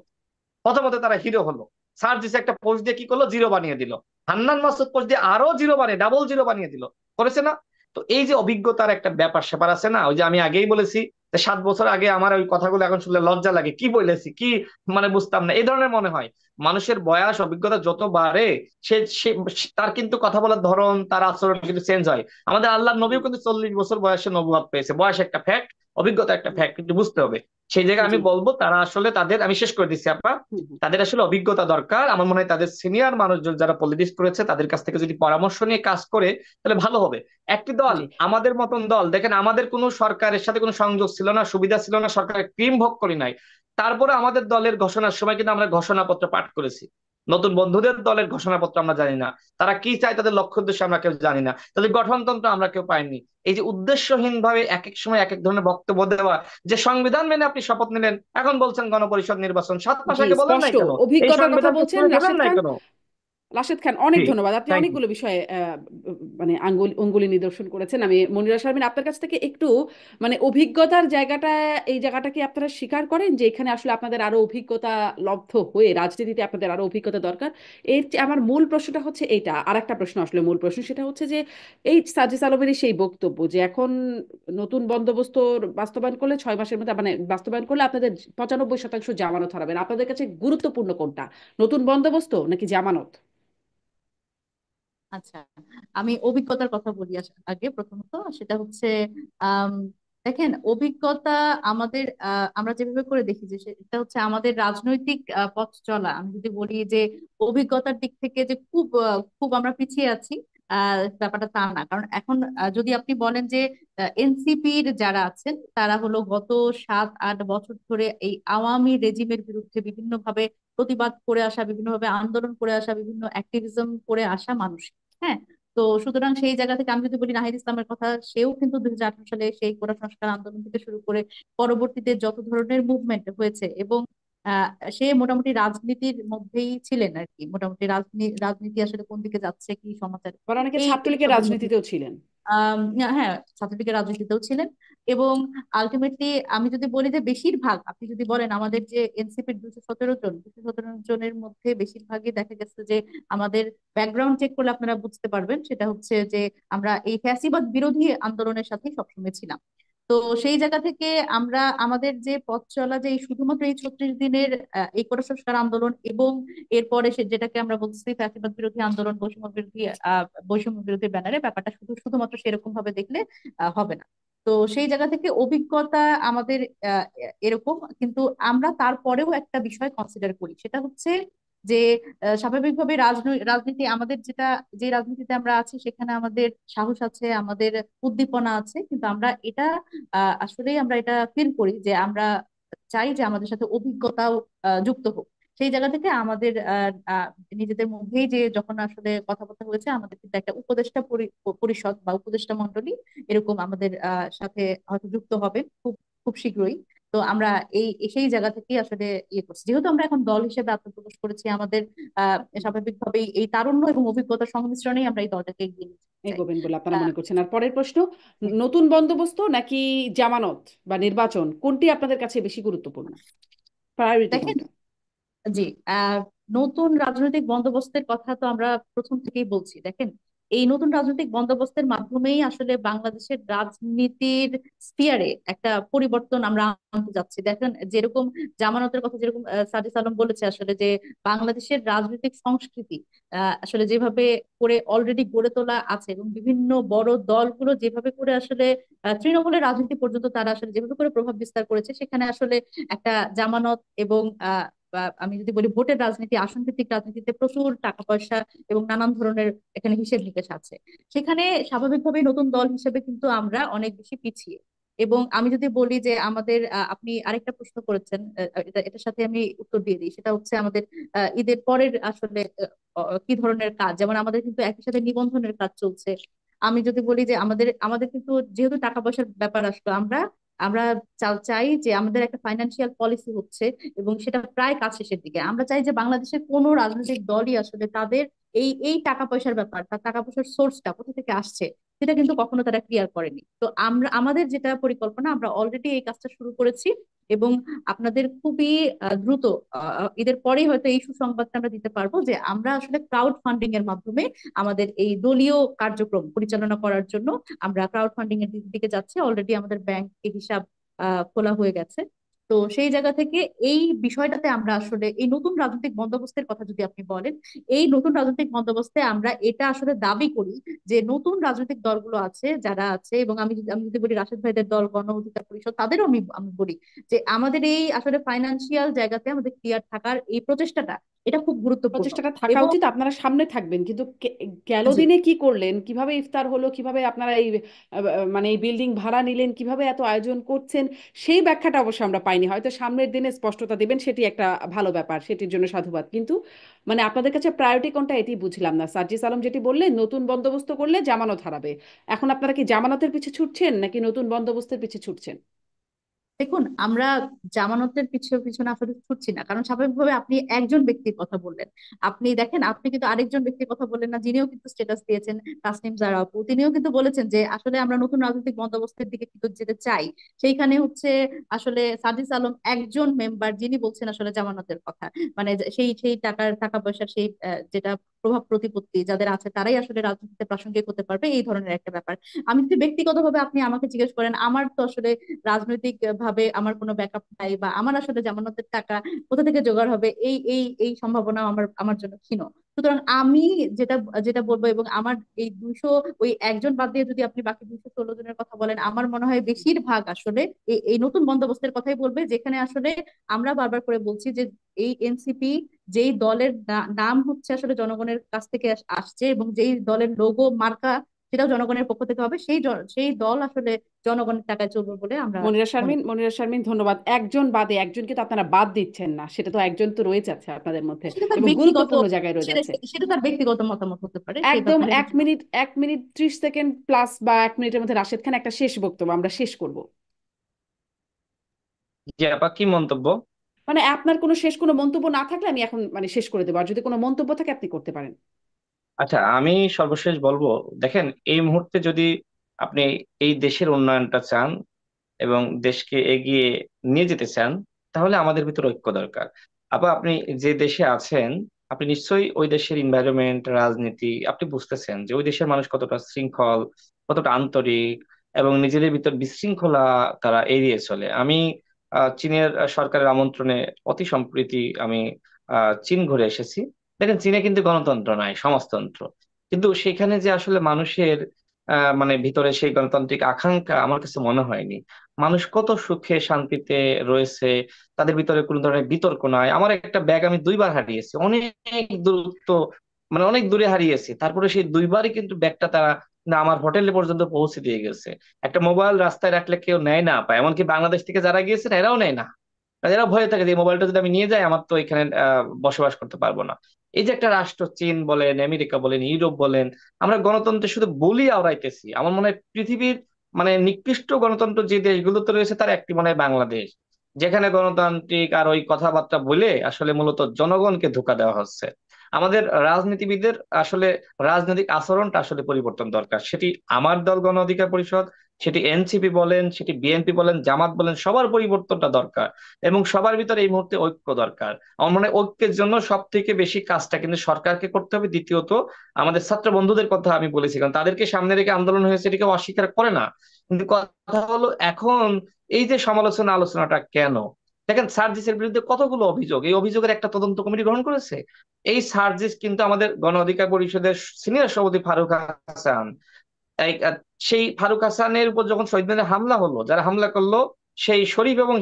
প্রথমত তারা হিরো হলো। সার্জিস একটা পোস্ট দিয়ে কি করলো? জিরো বানিয়ে দিল। হান্নান মাসুদ পোস্ট দিয়ে আরো জিরো বানিয়ে, ডাবল জিরো বানিয়ে দিল। করেছে না? তো এই যে অভিজ্ঞতার একটা ব্যাপার স্যাপার আছে না, ওই যে আমি আগেই বলেছি যে 7 বছর আগে আমার ওই কথাগুলো এখন শুনলে লজ্জা লাগে, কি বলেছি কি মানে বুঝতাম না, এই ধরনের মনে হয়। মানুষের বয়স অভিজ্ঞতা যত বাড়ে, সে সে- তার কিন্তু কথা বলার ধরন, তার আচরণ কিন্তু চেঞ্জ হয়। আমাদের আল্লাহ জি নবীও কিন্তু 40 বছর বয়সে নবুয়ত পেয়েছে। বয়স একটা ফ্যাক্ট, অভিজ্ঞতা একটা জি ফ্যাক্ট, কিন্তু বুঝতে হবে। সেই জায়গায় জি। আমি বলবো তারা আসলে তাদের, আমি শেষ করে দিচ্ছি আপা, হুম, হুম। তাদের আসলে অভিজ্ঞতা দরকার। আমার মনে হয় তাদের সিনিয়র মানুষজন যারা পলিটিক্স করেছে তাদের কাছ থেকে যদি পরামর্শ নিয়ে কাজ করে তাহলে ভালো হবে। একটি দল, জি আমাদের মতন দল, দেখেন আমাদের কোনো সরকারের সাথে কোনো সংযোগ ছিল না, সুবিধা ছিল না, সরকারের ক্রিম ভোগ করি নাই। তারপরে আমাদের দলের ঘোষণার সময় কিন্তু আমরা ঘোষণাপত্র পাঠ করেছি। নতুন বন্ধুদের দলের ঘোষণাপত্র আমরা জানি না, তারা কি চায়, তাদের লক্ষ্য উদ্দেশ্য আমরা কেউ জানি না, তাদের গঠনতন্ত্র আমরা কেউ পাইনি। এই যে উদ্দেশ্যহীন ভাবে এক এক সময় এক এক ধরনের বক্তব্য দেওয়া, যে সংবিধান মেনে আপনি শপথ নিলেন, এখন বলছেন গণপরিষদ নির্বাচন, 7 মাস জি, আগে বলেন নাই স্পষ্ট কেন? এই অভিজ্ঞতার কথা সংবিধানকে বলছেন পড়ে ফেলেন রাশেদ নাই খান। কেন? রাশেদ খান, অনেক জি, ধন্যবাদ। আপনি থ্যাংক ইউ। অনেকগুলো বিষয়ে মানে অঙ্গুলি নিদর্শন করেছেন। আমি মনিরা শারমিন আপনার কাছ থেকে একটু মানে অভিজ্ঞতার জায়গাটা, এই জায়গাটা কি আপনারা স্বীকার করেন যে এখানে আসলে আপনাদের আরো অভিজ্ঞতা লব্ধ হয়ে রাজনীতিতে আপনাদের আরো অভিজ্ঞতা দরকার? আমার মূল প্রশ্নটা হচ্ছে এইটা। আর একটা প্রশ্ন আসলে মূল প্রশ্ন, সেটা হচ্ছে যে এই সাজিস আলমেরই সেই বক্তব্য যে এখন নতুন বন্দোবস্ত বাস্তবায়ন করলে 6 মাসের মধ্যে, মানে বাস্তবায়ন করলে আপনাদের 95% জামানত হারাবেন। আপনাদের কাছে গুরুত্বপূর্ণ কোনটা, নতুন বন্দোবস্ত নাকি জামানত? আচ্ছা, আমি অভিজ্ঞতার কথা বলি আগে প্রথমত। সেটা হচ্ছে আম, দেখেন, অভিজ্ঞতা আমাদের আমরা যেভাবে করে দেখি যে সেটা হচ্ছে আমাদের রাজনৈতিক পথ চলা। আমি যদি বলি যে অভিজ্ঞতার দিক থেকে যে খুব আমরা পিছিয়ে আছি, ব্যাপারটা তা না। কারণ এখন যদি আপনি বলেন যে এনসিপির যারা আছেন তারা হলো গত 7-8 বছর ধরে এই আওয়ামী রেজিমের বিরুদ্ধে বিভিন্নভাবে প্রতিবাদ করে আসা, বিভিন্নভাবে আন্দোলন করে আসা, বিভিন্ন অ্যাক্টিভিজম করে আসা মানুষ। হ্যাঁ। তো সুতরাং সেই জায়গা থেকে আমি যদি বলি নাহিদ ইসলামের কথা, সেও কিন্তু 2018 সালে সেই কোটা সংস্কার আন্দোলন থেকে শুরু করে পরবর্তীতে যত ধরনের মুভমেন্ট হয়েছে, এবং আহ, সে মোটামুটি রাজনীতির মধ্যেই ছিলেন আর কি। মোটামুটি রাজনীতি রাজনীতি আসলে কোন দিকে যাচ্ছে, কি সমাচার, আবার অনেকে এই ছাত্রলীগের এইসবের মধ্যে। রাজনীতিতেও ছিলেন। আহ হ্যাঁ, ছাত্রলীগের রাজনীতিতেও ছিলেন। এবং আলটিমেটলি আমি যদি বলি যে বেশিরভাগ, আপনি যদি বলেন আমাদের যে এনসিপির 217 জনের মধ্যে বেশিরভাগই দেখা গেছে যে আমাদের ব্যাকগ্রাউন্ড চেক করলে আপনারা বুঝতে পারবেন, সেটা হচ্ছে যে আমরা এই ফ্যাসিবাদ বিরোধী আন্দোলনের সাথে সবসময় ছিলাম। তো সেই জায়গা থেকে আমরা আমাদের যে পথ চলা, যে এই শুধুমাত্র এই 36 দিনের এই কোটা সংস্কার আন্দোলন এবং এরপরে সে যেটাকে আমরা বলছি ফ্যাসিবাদ বিরোধী আন্দোলন, বৈষম্য বিরোধী ব্যানারে, ব্যাপারটা শুধুমাত্র সেরকম ভাবে দেখলে হবে না। তো সেই জায়গা থেকে অভিজ্ঞতা আমাদের আহ, এরকম। কিন্তু আমরা তারপরেও একটা বিষয় কনসিডার করি, সেটা হচ্ছে যে স্বাভাবিকভাবে রাজনীতি আমাদের যেটা, যে রাজনীতিতে আমরা আছি সেখানে আমাদের সাহস আছে, আমাদের উদ্দীপনা আছে, কিন্তু আমরা এটা আসলেই আমরা এটা ফিল করি যে আমরা চাই যে আমাদের সাথে অভিজ্ঞতাও যুক্ত হোক। সেই জায়গা থেকে আমাদের নিজেদের মধ্যেই যে যখন আসলে কথাবার্তা হয়েছে, আমাদের কিন্তু একটা উপদেষ্টা পরিষদ বা উপদেষ্টা মন্ডলী এরকম আমাদের সাথে হয়তো যুক্ত হবে খুব খুব শীঘ্রই। তো আমরা সেই জায়গা থেকেই আসলে ইয়ে করছি, যেহেতু আমরা এখন দল হিসেবে আত্মপ্রকাশ করেছি আমাদের স্বাভাবিকভাবেই এই তারুণ্য এবং অভিজ্ঞতার সংমিশ্রণেই আমরা এই দলটাকে এগিয়ে নিতে চাই। এগোবেন বলে আপনারা আহ, মনে করছেন? আর পরের প্রশ্ন, নতুন বন্দোবস্ত নাকি জামানত বা নির্বাচন, কোনটি আপনাদের কাছে বেশি গুরুত্বপূর্ণ? প্রায়োরিটি দেখেন, কোনটা? জি, আহ নতুন রাজনৈতিক বন্দোবস্তের কথা তো আমরা প্রথম থেকেই বলছি। দেখেন, এই নতুন রাজনৈতিক বন্দোবস্তের মাধ্যমেই আসলে বাংলাদেশের রাজনীতির স্ফিয়ারে একটা পরিবর্তন আমরা আনতে যাচ্ছি। দেখেন, যেরকম জামানতের কথা যেরকম সাদিস আলম বলেছে, আসলে যে বাংলাদেশের রাজনৈতিক সংস্কৃতি আসলে যেভাবে করে অলরেডি গড়ে তোলা আছে, এবং বিভিন্ন বড় দলগুলো যেভাবে করে আসলে তৃণমূলের রাজনীতি পর্যন্ত তারা আসলে যেভাবে করে প্রভাব বিস্তার করেছে, সেখানে আসলে একটা জামানত এবং বা আমি যদি বলি ভোটের রাজনীতি, আসন ভিত্তিক রাজনীতিতে প্রচুর টাকা পয়সা এবং নানান ধরনের এখানে হিসেব নিকেশ আছে। সেখানে স্বাভাবিকভাবেই নতুন দল হিসেবে কিন্তু আমরা অনেক বেশি পিছিয়ে। এবং আমি যদি বলি যে আমাদের আপনি আরেকটা প্রশ্ন করেছেন, এটার সাথে আমি উত্তর দিয়ে দিই। সেটা হচ্ছে আমাদের ঈদের পরের আসলে কি ধরনের কাজ, যেমন আমাদের কিন্তু একই সাথে নিবন্ধনের কাজ চলছে। আমি যদি বলি যে আমাদের আমাদের কিন্তু যেহেতু টাকা পয়সার ব্যাপার আসলো, আমরা আমরা চাই যে আমাদের একটা ফাইন্যান্সিয়াল পলিসি হচ্ছে, এবং সেটা প্রায় কাজ শেষের দিকে। আমরা চাই যে বাংলাদেশের কোনো রাজনৈতিক দলই আসলে তাদের এই টাকা পয়সার ব্যাপার, তার টাকা পয়সার সোর্সটা কোথা থেকে আসছে সেটা কিন্তু কখনো তারা ক্লিয়ার করেনি। তো আমরা আমাদের যেটা পরিকল্পনা, আমরা অলরেডি এই কাজটা শুরু করেছি, এবং আপনাদের খুবই দ্রুত ঈদের পরেই হয়তো এই সুসংবাদটা আমরা দিতে পারবো যে আমরা আসলে ক্রাউড ফান্ডিং এর মাধ্যমে আমাদের এই দলীয় কার্যক্রম পরিচালনা করার জন্য আমরা ক্রাউড ফান্ডিং এর দিকে যাচ্ছি। অলরেডি আমাদের ব্যাংক হিসাব খোলা হয়ে গেছে। তো সেই জায়গা থেকে এই বিষয়টাতে আমরা আসলে এই নতুন রাজনৈতিক বন্দোবস্তের কথা যদি আপনি বলেন, এই নতুন রাজনৈতিক বন্দোবস্তে আমরা এটা আসলে দাবি করি যে নতুন রাজনৈতিক দলগুলো আছে যারা আছে, এবং আমি যদি বলি রাশেদ ভাইদের দল, গণ অধিকার পরিষদ, তাদেরও আমি বলি যে আমাদের এই আসলে ফাইনান্সিয়াল জায়গাতে আমাদের ক্লিয়ার থাকার এই প্রচেষ্টাটা, এটা খুব গুরুত্বপূর্ণ। প্রচেষ্টাটা থাকা এবং উচিত, আপনারা সামনে থাকবেন, কিন্তু গেল জি, দিনে কি করলেন, কিভাবে ইফতার হলো, কিভাবে আপনারা এই মানে এই বিল্ডিং ভাড়া নিলেন, কিভাবে এত আয়োজন করছেন, সেই ব্যাখ্যাটা অবশ্য আমরা পাইনি। হয়তো সামনের দিনে স্পষ্টতা দিবেন, সেটি একটা ভালো ব্যাপার, সেটির জন্য সাধুবাদ। কিন্তু মানে আপনাদের কাছে প্রায়োরিটি কোনটা এটি বুঝলাম না। সার্জিস আলম যেটি বললেন, নতুন বন্দোবস্ত করলে জামানত হারাবে, এখন আপনারা কি জামানতের পিছে ছুটছেন নাকি নতুন বন্দোবস্তের পিছে ছুটছেন? দেখুন, আমরা জামানতের পিছনে আসলে ছুটছি না, কারণ স্বাভাবিকভাবে আপনি একজন ব্যক্তির কথা বললেন। আপনি দেখেন, আপনি কিন্তু আরেকজন ব্যক্তির কথা বললেন না, যিনিও কিন্তু স্ট্যাটাস দিয়েছেন, তাসনিম জারা আপু, তিনিও কিন্তু বলেছেন যে আসলে আমরা নতুন রাজনৈতিক বন্দোবস্তের দিকে কিন্তু যেতে চাই। সেইখানে হচ্ছে আসলে সাজিস আলম একজন মেম্বার, যিনি বলছেন আসলে জামানতের কথা। মানে সেই সেই টাকা পয়সার সেই যেটা প্রভাব প্রতিপত্তি যাদের আছে, তারাই আসলে রাজনীতিতে প্রাসঙ্গিক হতে পারবে, এই ধরনের একটা ব্যাপার। আমি যদি ব্যক্তিগতভাবে আপনি আমাকে জিজ্ঞেস করেন, আমার তো আসলে রাজনৈতিক ভাবে আমার কোনো ব্যাকআপ নাই, বা আমার আসলে জামানতের টাকা কোথা থেকে জোগাড় হবে, এই সম্ভাবনা আমার আমার জন্য ক্ষীণ। সুতরাং আমি যেটা যেটা বলবো, এবং আমার এই 200, ওই একজন বাদ দিয়ে যদি আপনি বাকি 216 জনের কথা বলেন, আমার মনে হয় বেশিরভাগ আসলে এই নতুন বন্দোবস্তের কথাই বলবে, যেখানে আসলে আমরা বারবার করে বলছি যে এই এনসিপি যেই দলের নাম হচ্ছে আসলে জনগণের কাছ থেকে আসছে, এবং যেই দলের লোগো মার্কা সেটাও জনগণের পক্ষ থেকে হবে, সেই দল আসলে জনগণের টাকায় চলবে বলে আমরা মনিরা মনে শারমিন, করি। মনিরা শারমিন, ধন্যবাদ। একজন বাদে, একজনকে তো আপনারা বাদ দিচ্ছেন না, সেটা তো একজন তো রয়ে যাচ্ছে আপনাদের মধ্যে সেটা তার এবং ব্যক্তিগত, গুরুত্বপূর্ণ জায়গায় রয়ে সেটা যাচ্ছে। সেটা তার ব্যক্তিগত মতামত হতে পারে, সেই একদম ব্যাপারে এক কিছু মিনিট, 1 মিনিট 30 সেকেন্ড প্লাস, বা 1 মিনিটের মধ্যে রাশেদ খান একটা শেষ বক্তব্য, আমরা শেষ করব। জি আপা, কি মন্তব্য? মানে আপনার কোনো শেষ কোনো মন্তব্য না থাকলে আমি এখন মানে শেষ করে দেবো, আর যদি কোনো মন্তব্য থাকে আপনি করতে পারেন। আচ্ছা, আমি সর্বশেষ বলবো, দেখেন এই মুহূর্তে যদি আপনি এই দেশের উন্নয়নটা চান এবং দেশকে এগিয়ে নিয়ে যেতে চান, তাহলে আমাদের ভিতর ঐক্য দরকার। আপা, আপনি যে দেশে আছেন, আপনি নিশ্চয়ই ওই দেশের এনভায়রনমেন্ট, রাজনীতি আপনি বুঝতেছেন যে ওই দেশের মানুষ কতটা শৃঙ্খল, কতটা আন্তরিক, এবং নিজেদের ভিতর বিশৃঙ্খলা তারা এড়িয়ে চলে। আমি চীনের সরকারের আমন্ত্রণে অতি সম্প্রতি আমি চীন ঘুরে এসেছি। দেখেন, চীনে কিন্তু গণতন্ত্র নাই, সমাজতন্ত্র। কিন্তু সেখানে যে আসলে মানুষের মানে ভিতরে সেই গণতান্ত্রিক আকাঙ্ক্ষা আমার কাছে মনে হয়নি। মানুষ কত সুখে শান্তিতে রয়েছে, তাদের ভিতরে কোনো ধরনের বিতর্ক নাই। আমার একটা ব্যাগ আমি 2বার হারিয়েছি, অনেক দূরত্ব, মানে অনেক দূরে হারিয়েছি, তারপরে সেই 2বারই কিন্তু ব্যাগটা তারা না আমার হোটেলে পর্যন্ত পৌঁছে দিয়ে গেছে। একটা মোবাইল রাস্তায় রাখলে কেউ নেয় না পায়, এমনকি বাংলাদেশ থেকে যারা গিয়েছে না, এরাও নেয় না। এরা ভয়ে থাকে যে এই মোবাইলটা যদি আমি নিয়ে যাই, আমার তো এখানে বসবাস করতে পারবো না। এই যে একটা রাষ্ট্র, চীন বলেন, আমেরিকা বলেন, ইউরোপ বলেন, আমরা গণতন্ত্রে শুধু বলি আওড়াইতেছি। আমার মনে হয় পৃথিবীর মানে নিকৃষ্ট গণতন্ত্র যে দেশগুলোতে রয়েছে তার একটি মনে হয় বাংলাদেশ, যেখানে গণতান্ত্রিক আর ওই কথাবার্তা বলে আসলে মূলত জনগণকে ধোঁকা দেওয়া হচ্ছে। আমাদের রাজনীতিবিদদের আসলে রাজনৈতিক আচরণটা আসলে পরিবর্তন দরকার। সেটি আমার দল গণ অধিকার পরিষদ, সেটি এনসিপি বলেন, সেটি বিএনপি বলেন, জামাত বলেন, সবার পরিবর্তনটা দরকার। এবং সবার ভিতরে এই মুহূর্তে ঐক্য দরকার। আমার মনে হয় ঐক্যের জন্য সব থেকে বেশি কাজটা কিন্তু সরকারকে করতে হবে। দ্বিতীয়ত আমাদের ছাত্র বন্ধুদের কথা আমি বলেছি, কারণ তাদেরকে সামনে রেখে আন্দোলন হয়েছে, এটাকে অস্বীকার করে না। কিন্তু কথা হলো এখন এই যে সমালোচনা আলোচনাটা কেন? দেখেন, সার্জিসের বিরুদ্ধে কতগুলো অভিযোগ, এই অভিযোগের একটা তদন্ত কমিটি গ্রহণ করেছে। এই সার্জিস কিন্তু আমাদের গণ অধিকার পরিষদের সিনিয়র সভাপতি ফারুক হাসান, এই সেই ফারুক হাসানের উপর যখন শহীদ মিনারে হামলা হলো, যারা হামলা করলো সেই শরীফ এবং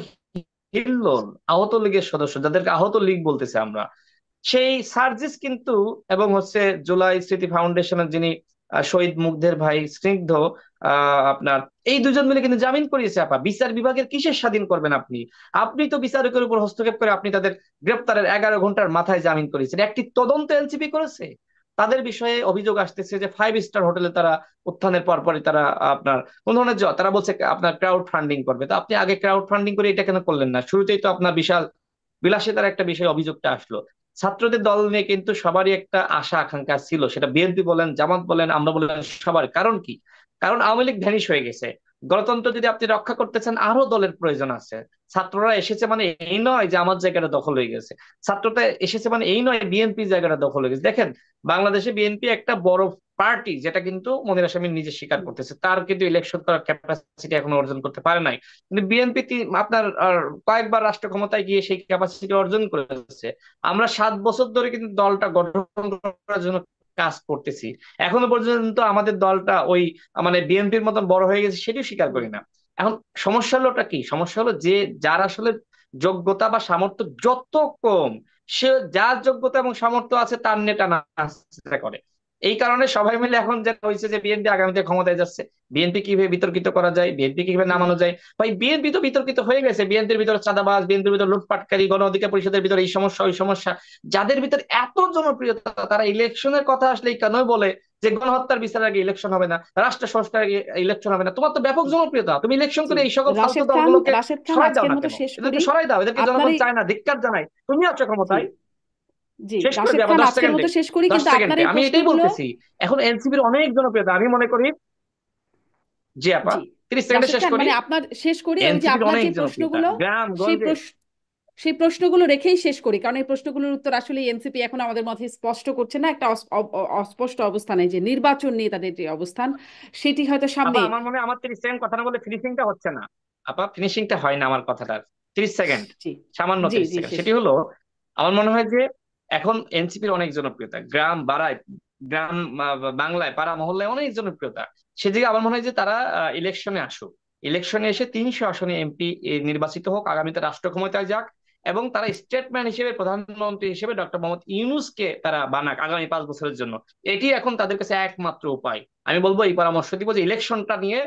হিল্লোল, আহত লীগের সদস্য, যাদেরকে আহত লীগ বলতেছে আমরা, সেই সার্জিস কিন্তু, এবং হচ্ছে জুলাই স্মৃতি ফাউন্ডেশনের যিনি শহীদ মুগ্ধের ভাই স্নিগ্ধ, আপনার এই দুজন মিলে কিন্তু জামিন করিয়েছে। আপা, বিচার বিভাগের কিসের স্বাধীন করবেন আপনি? আপনি তো বিচারকের উপর হস্তক্ষেপ করে আপনি তাদের গ্রেপ্তারের 11 ঘন্টার মাথায় জামিন করিয়েছেন। একটি তদন্ত এনসিপি করেছে? তাদের বিষয়ে অভিযোগ আসতেছে যে 5 স্টার হোটেলে তারা উত্থানের পরপরই তারা আপনার কোন ধরনের তারা বলছে আপনার ক্রাউড ফান্ডিং করবে। তো আপনি আগে ক্রাউড ফান্ডিং করে এটা কেন করলেন না? শুরুতেই তো আপনার বিশাল বিলাসিতার একটা বিষয় অভিযোগটা আসলো। ছাত্রদের দল নিয়ে কিন্তু সবারই একটা আশা আকাঙ্ক্ষা ছিল, সেটা বিএনপি বলেন, জামাত বলেন, আমরা বলেন, সবার। কারণ কি? কারণ আওয়ামী লীগ ভ্যানিশ হয়ে গেছে। গণতন্ত্র যদি আপনি রক্ষা করতে চান, আরো দলের প্রয়োজন আছে। ছাত্ররা এসেছে মানে এই নয় যে আমার জায়গাটা দখল হয়ে গেছে। ছাত্রতা এসেছে মানে এই নয় বিএনপি জায়গাটা দখল হয়ে গেছে। দেখেন, বাংলাদেশে বিএনপি একটা বড় পার্টি, যেটা কিন্তু মনির আসামি নিজে স্বীকার করতেছে। তার কিন্তু ইলেকশন করার ক্যাপাসিটি এখনো অর্জন করতে পারে নাই। কিন্তু বিএনপি আপনার কয়েকবার রাষ্ট্র ক্ষমতায় গিয়ে সেই ক্যাপাসিটি অর্জন করেছে। আমরা 7 বছর ধরে কিন্তু দলটা গঠন করার জন্য কাজ করতেছি। এখনো পর্যন্ত আমাদের দলটা ওই মানে বিএনপির মতন বড় হয়ে গেছে সেটিও স্বীকার করি না। এখন সমস্যা হলোটা কি? সমস্যা হলো যে যার আসলে যোগ্যতা বা সামর্থ্য যত কম, সে যার যোগ্যতা এবং সামর্থ্য আছে তার নেতা নাচতে করে। এই কারণে সবাই মিলে এখন যেটা হয়েছে যে বিএনপি আগামীতে ক্ষমতায় যাচ্ছে, বিএনপি কিভাবে বিতর্কিত করা যায়, বিএনপি কিভাবে নামানো যায়। ভাই, বিএনপি তো বিতর্কিত হয়ে গেছে। বিএনপির ভিতরে চাঁদাবাজ, বিএনপির ভিতরে লুটপাটকারী, গণ অধিকার পরিষদের ভিতরে এই সমস্যা ওই সমস্যা। যাদের ভিতরে এত জনপ্রিয়তা, তারা ইলেকশনের কথা আসলেই কেনই বলে যে গণহত্যার বিচারের আগে ইলেকশন হবে না, রাষ্ট্র সংস্কারের আগে ইলেকশন হবে না। তোমার তো ব্যাপক জনপ্রিয়তা, তুমি ইলেকশন জি, করে এই সকল ফালতু রাশেদ খান, দলগুলোকে রাশেদ খান সরাই দাও আজকের না মতো কেন? শেষ করি। এদেরকে সরাই দাও, এদেরকে আপনার জনগণ চায় না, ধিক্কার জানাই। তুমি আছো জি, ক্ষমতায়। জি, শেষ করে রাশেদ দেবো খান 10 আজকের সেকেন্ডে। মতো শেষ করি, দশ কিন্তু আপনার সেকেন্ডে এই আমি এটাই প্রশ্নগুলো। বলতেছি। এখন এনসিপির অনেক জনপ্রিয়তা, আমি মনে করি। জি আপা, জি, 30 সেকেন্ডে রাশেদ শেষ খান, করি। মানে আপনার শেষ করি, ওই যে এনসিপির আপনার অনেক যে জনপ্রিয়তা প্রশ্নগুলো, গ্রাম সেই গঞ্জে। প্রশ্ন সেই প্রশ্নগুলো রেখেই শেষ করি, কারণ এই প্রশ্নগুলোর উত্তর আসলে এনসিপি এখন আমাদের মধ্যে স্পষ্ট করছে না, একটা অস্পষ্ট অবস্থানে যে নির্বাচন নিয়ে তাদের যে অবস্থান, সেটি হয়তো আপা, সামনে। আমার মনে হয় আমার 30 সেকেন্ড কথা না বলে ফিনিশিংটা হচ্ছে না। আপা, ফিনিশিংটা হয় না আমার কথাটার। 30 সেকেন্ড, জি, সামান্য জি, 30 জি, সেকেন্ড শেষ। সেটি হলো, আমার মনে হয় যে এখন এনসিপির অনেক জনপ্রিয়তা গ্রাম বাড়ায়, গ্রাম বাংলায় পাড়া মহল্লায় অনেক জনপ্রিয়তা। সেদিকে আমার মনে হয় যে তারা ইলেকশনে আসুক। ইলেকশনে এসে 300 আসনে এমপি নির্বাচিত হোক, আগামীতে রাষ্ট্র ক্ষমতায় যাক, এবং তারা স্টেটম্যান হিসেবে, প্রধানমন্ত্রী হিসেবে ডক্টর মোহাম্মদ ইউনূসকে তারা বানাক আগামী 5 বছরের জন্য। এটি এখন তাদের কাছে একমাত্র উপায়। আমি বলবো, এই পরামর্শ দিব যে ইলেকশনটা নিয়ে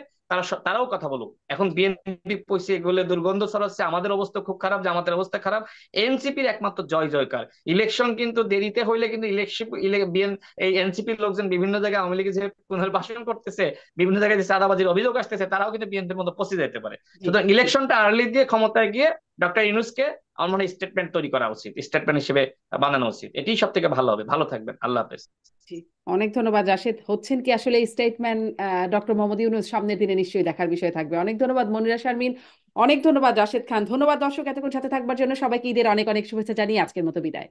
তারাও কথা বলুক। এখন বিএনপি পয়সা এগুলো দুর্গন্ধ ছড়াচ্ছে, আমাদের অবস্থা খুব খারাপ, জামাতের অবস্থা খারাপ। এনসিপির একমাত্র জয় জয়কার। ইলেকশন কিন্তু দেরিতে হইলে কিন্তু ইলেকশন, এই এনসিপির লোকজন বিভিন্ন জায়গায় আওয়ামী লীগের যে পুনর্বাসন করতেছে, বিভিন্ন জায়গায় যে চাঁদাবাজির অভিযোগ আসতেছে, তারাও কিন্তু বিএনপির মধ্যে পৌঁছে যেতে পারে। জি, সুতরাং জি, ইলেকশনটা আর্লি দিয়ে ক্ষমতায় গিয়ে ডক্টর ইউনূসকে আমার মনে হয় স্টেটমেন্ট তৈরি করা উচিত, স্টেটমেন্ট হিসেবে বানানো উচিত। এটি সব থেকে ভালো হবে। ভালো থাকবেন, আল্লাহ হাফেজ। জি। অনেক ধন্যবাদ রাশেদ। হচ্ছেন কি আসলে স্টেটম্যান ডক্টর মোহাম্মদ ইউনূস সামনের দিনে নিশ্চয়ই দেখার বিষয় থাকবে। অনেক ধন্যবাদ মনিরা শারমিন, অনেক ধন্যবাদ রাশেদ খান, ধন্যবাদ দর্শক এতক্ষণ সাথে থাকবার জন্য। সবাইকে ঈদের অনেক অনেক শুভেচ্ছা জানিয়ে আজকের মতো বিদায়।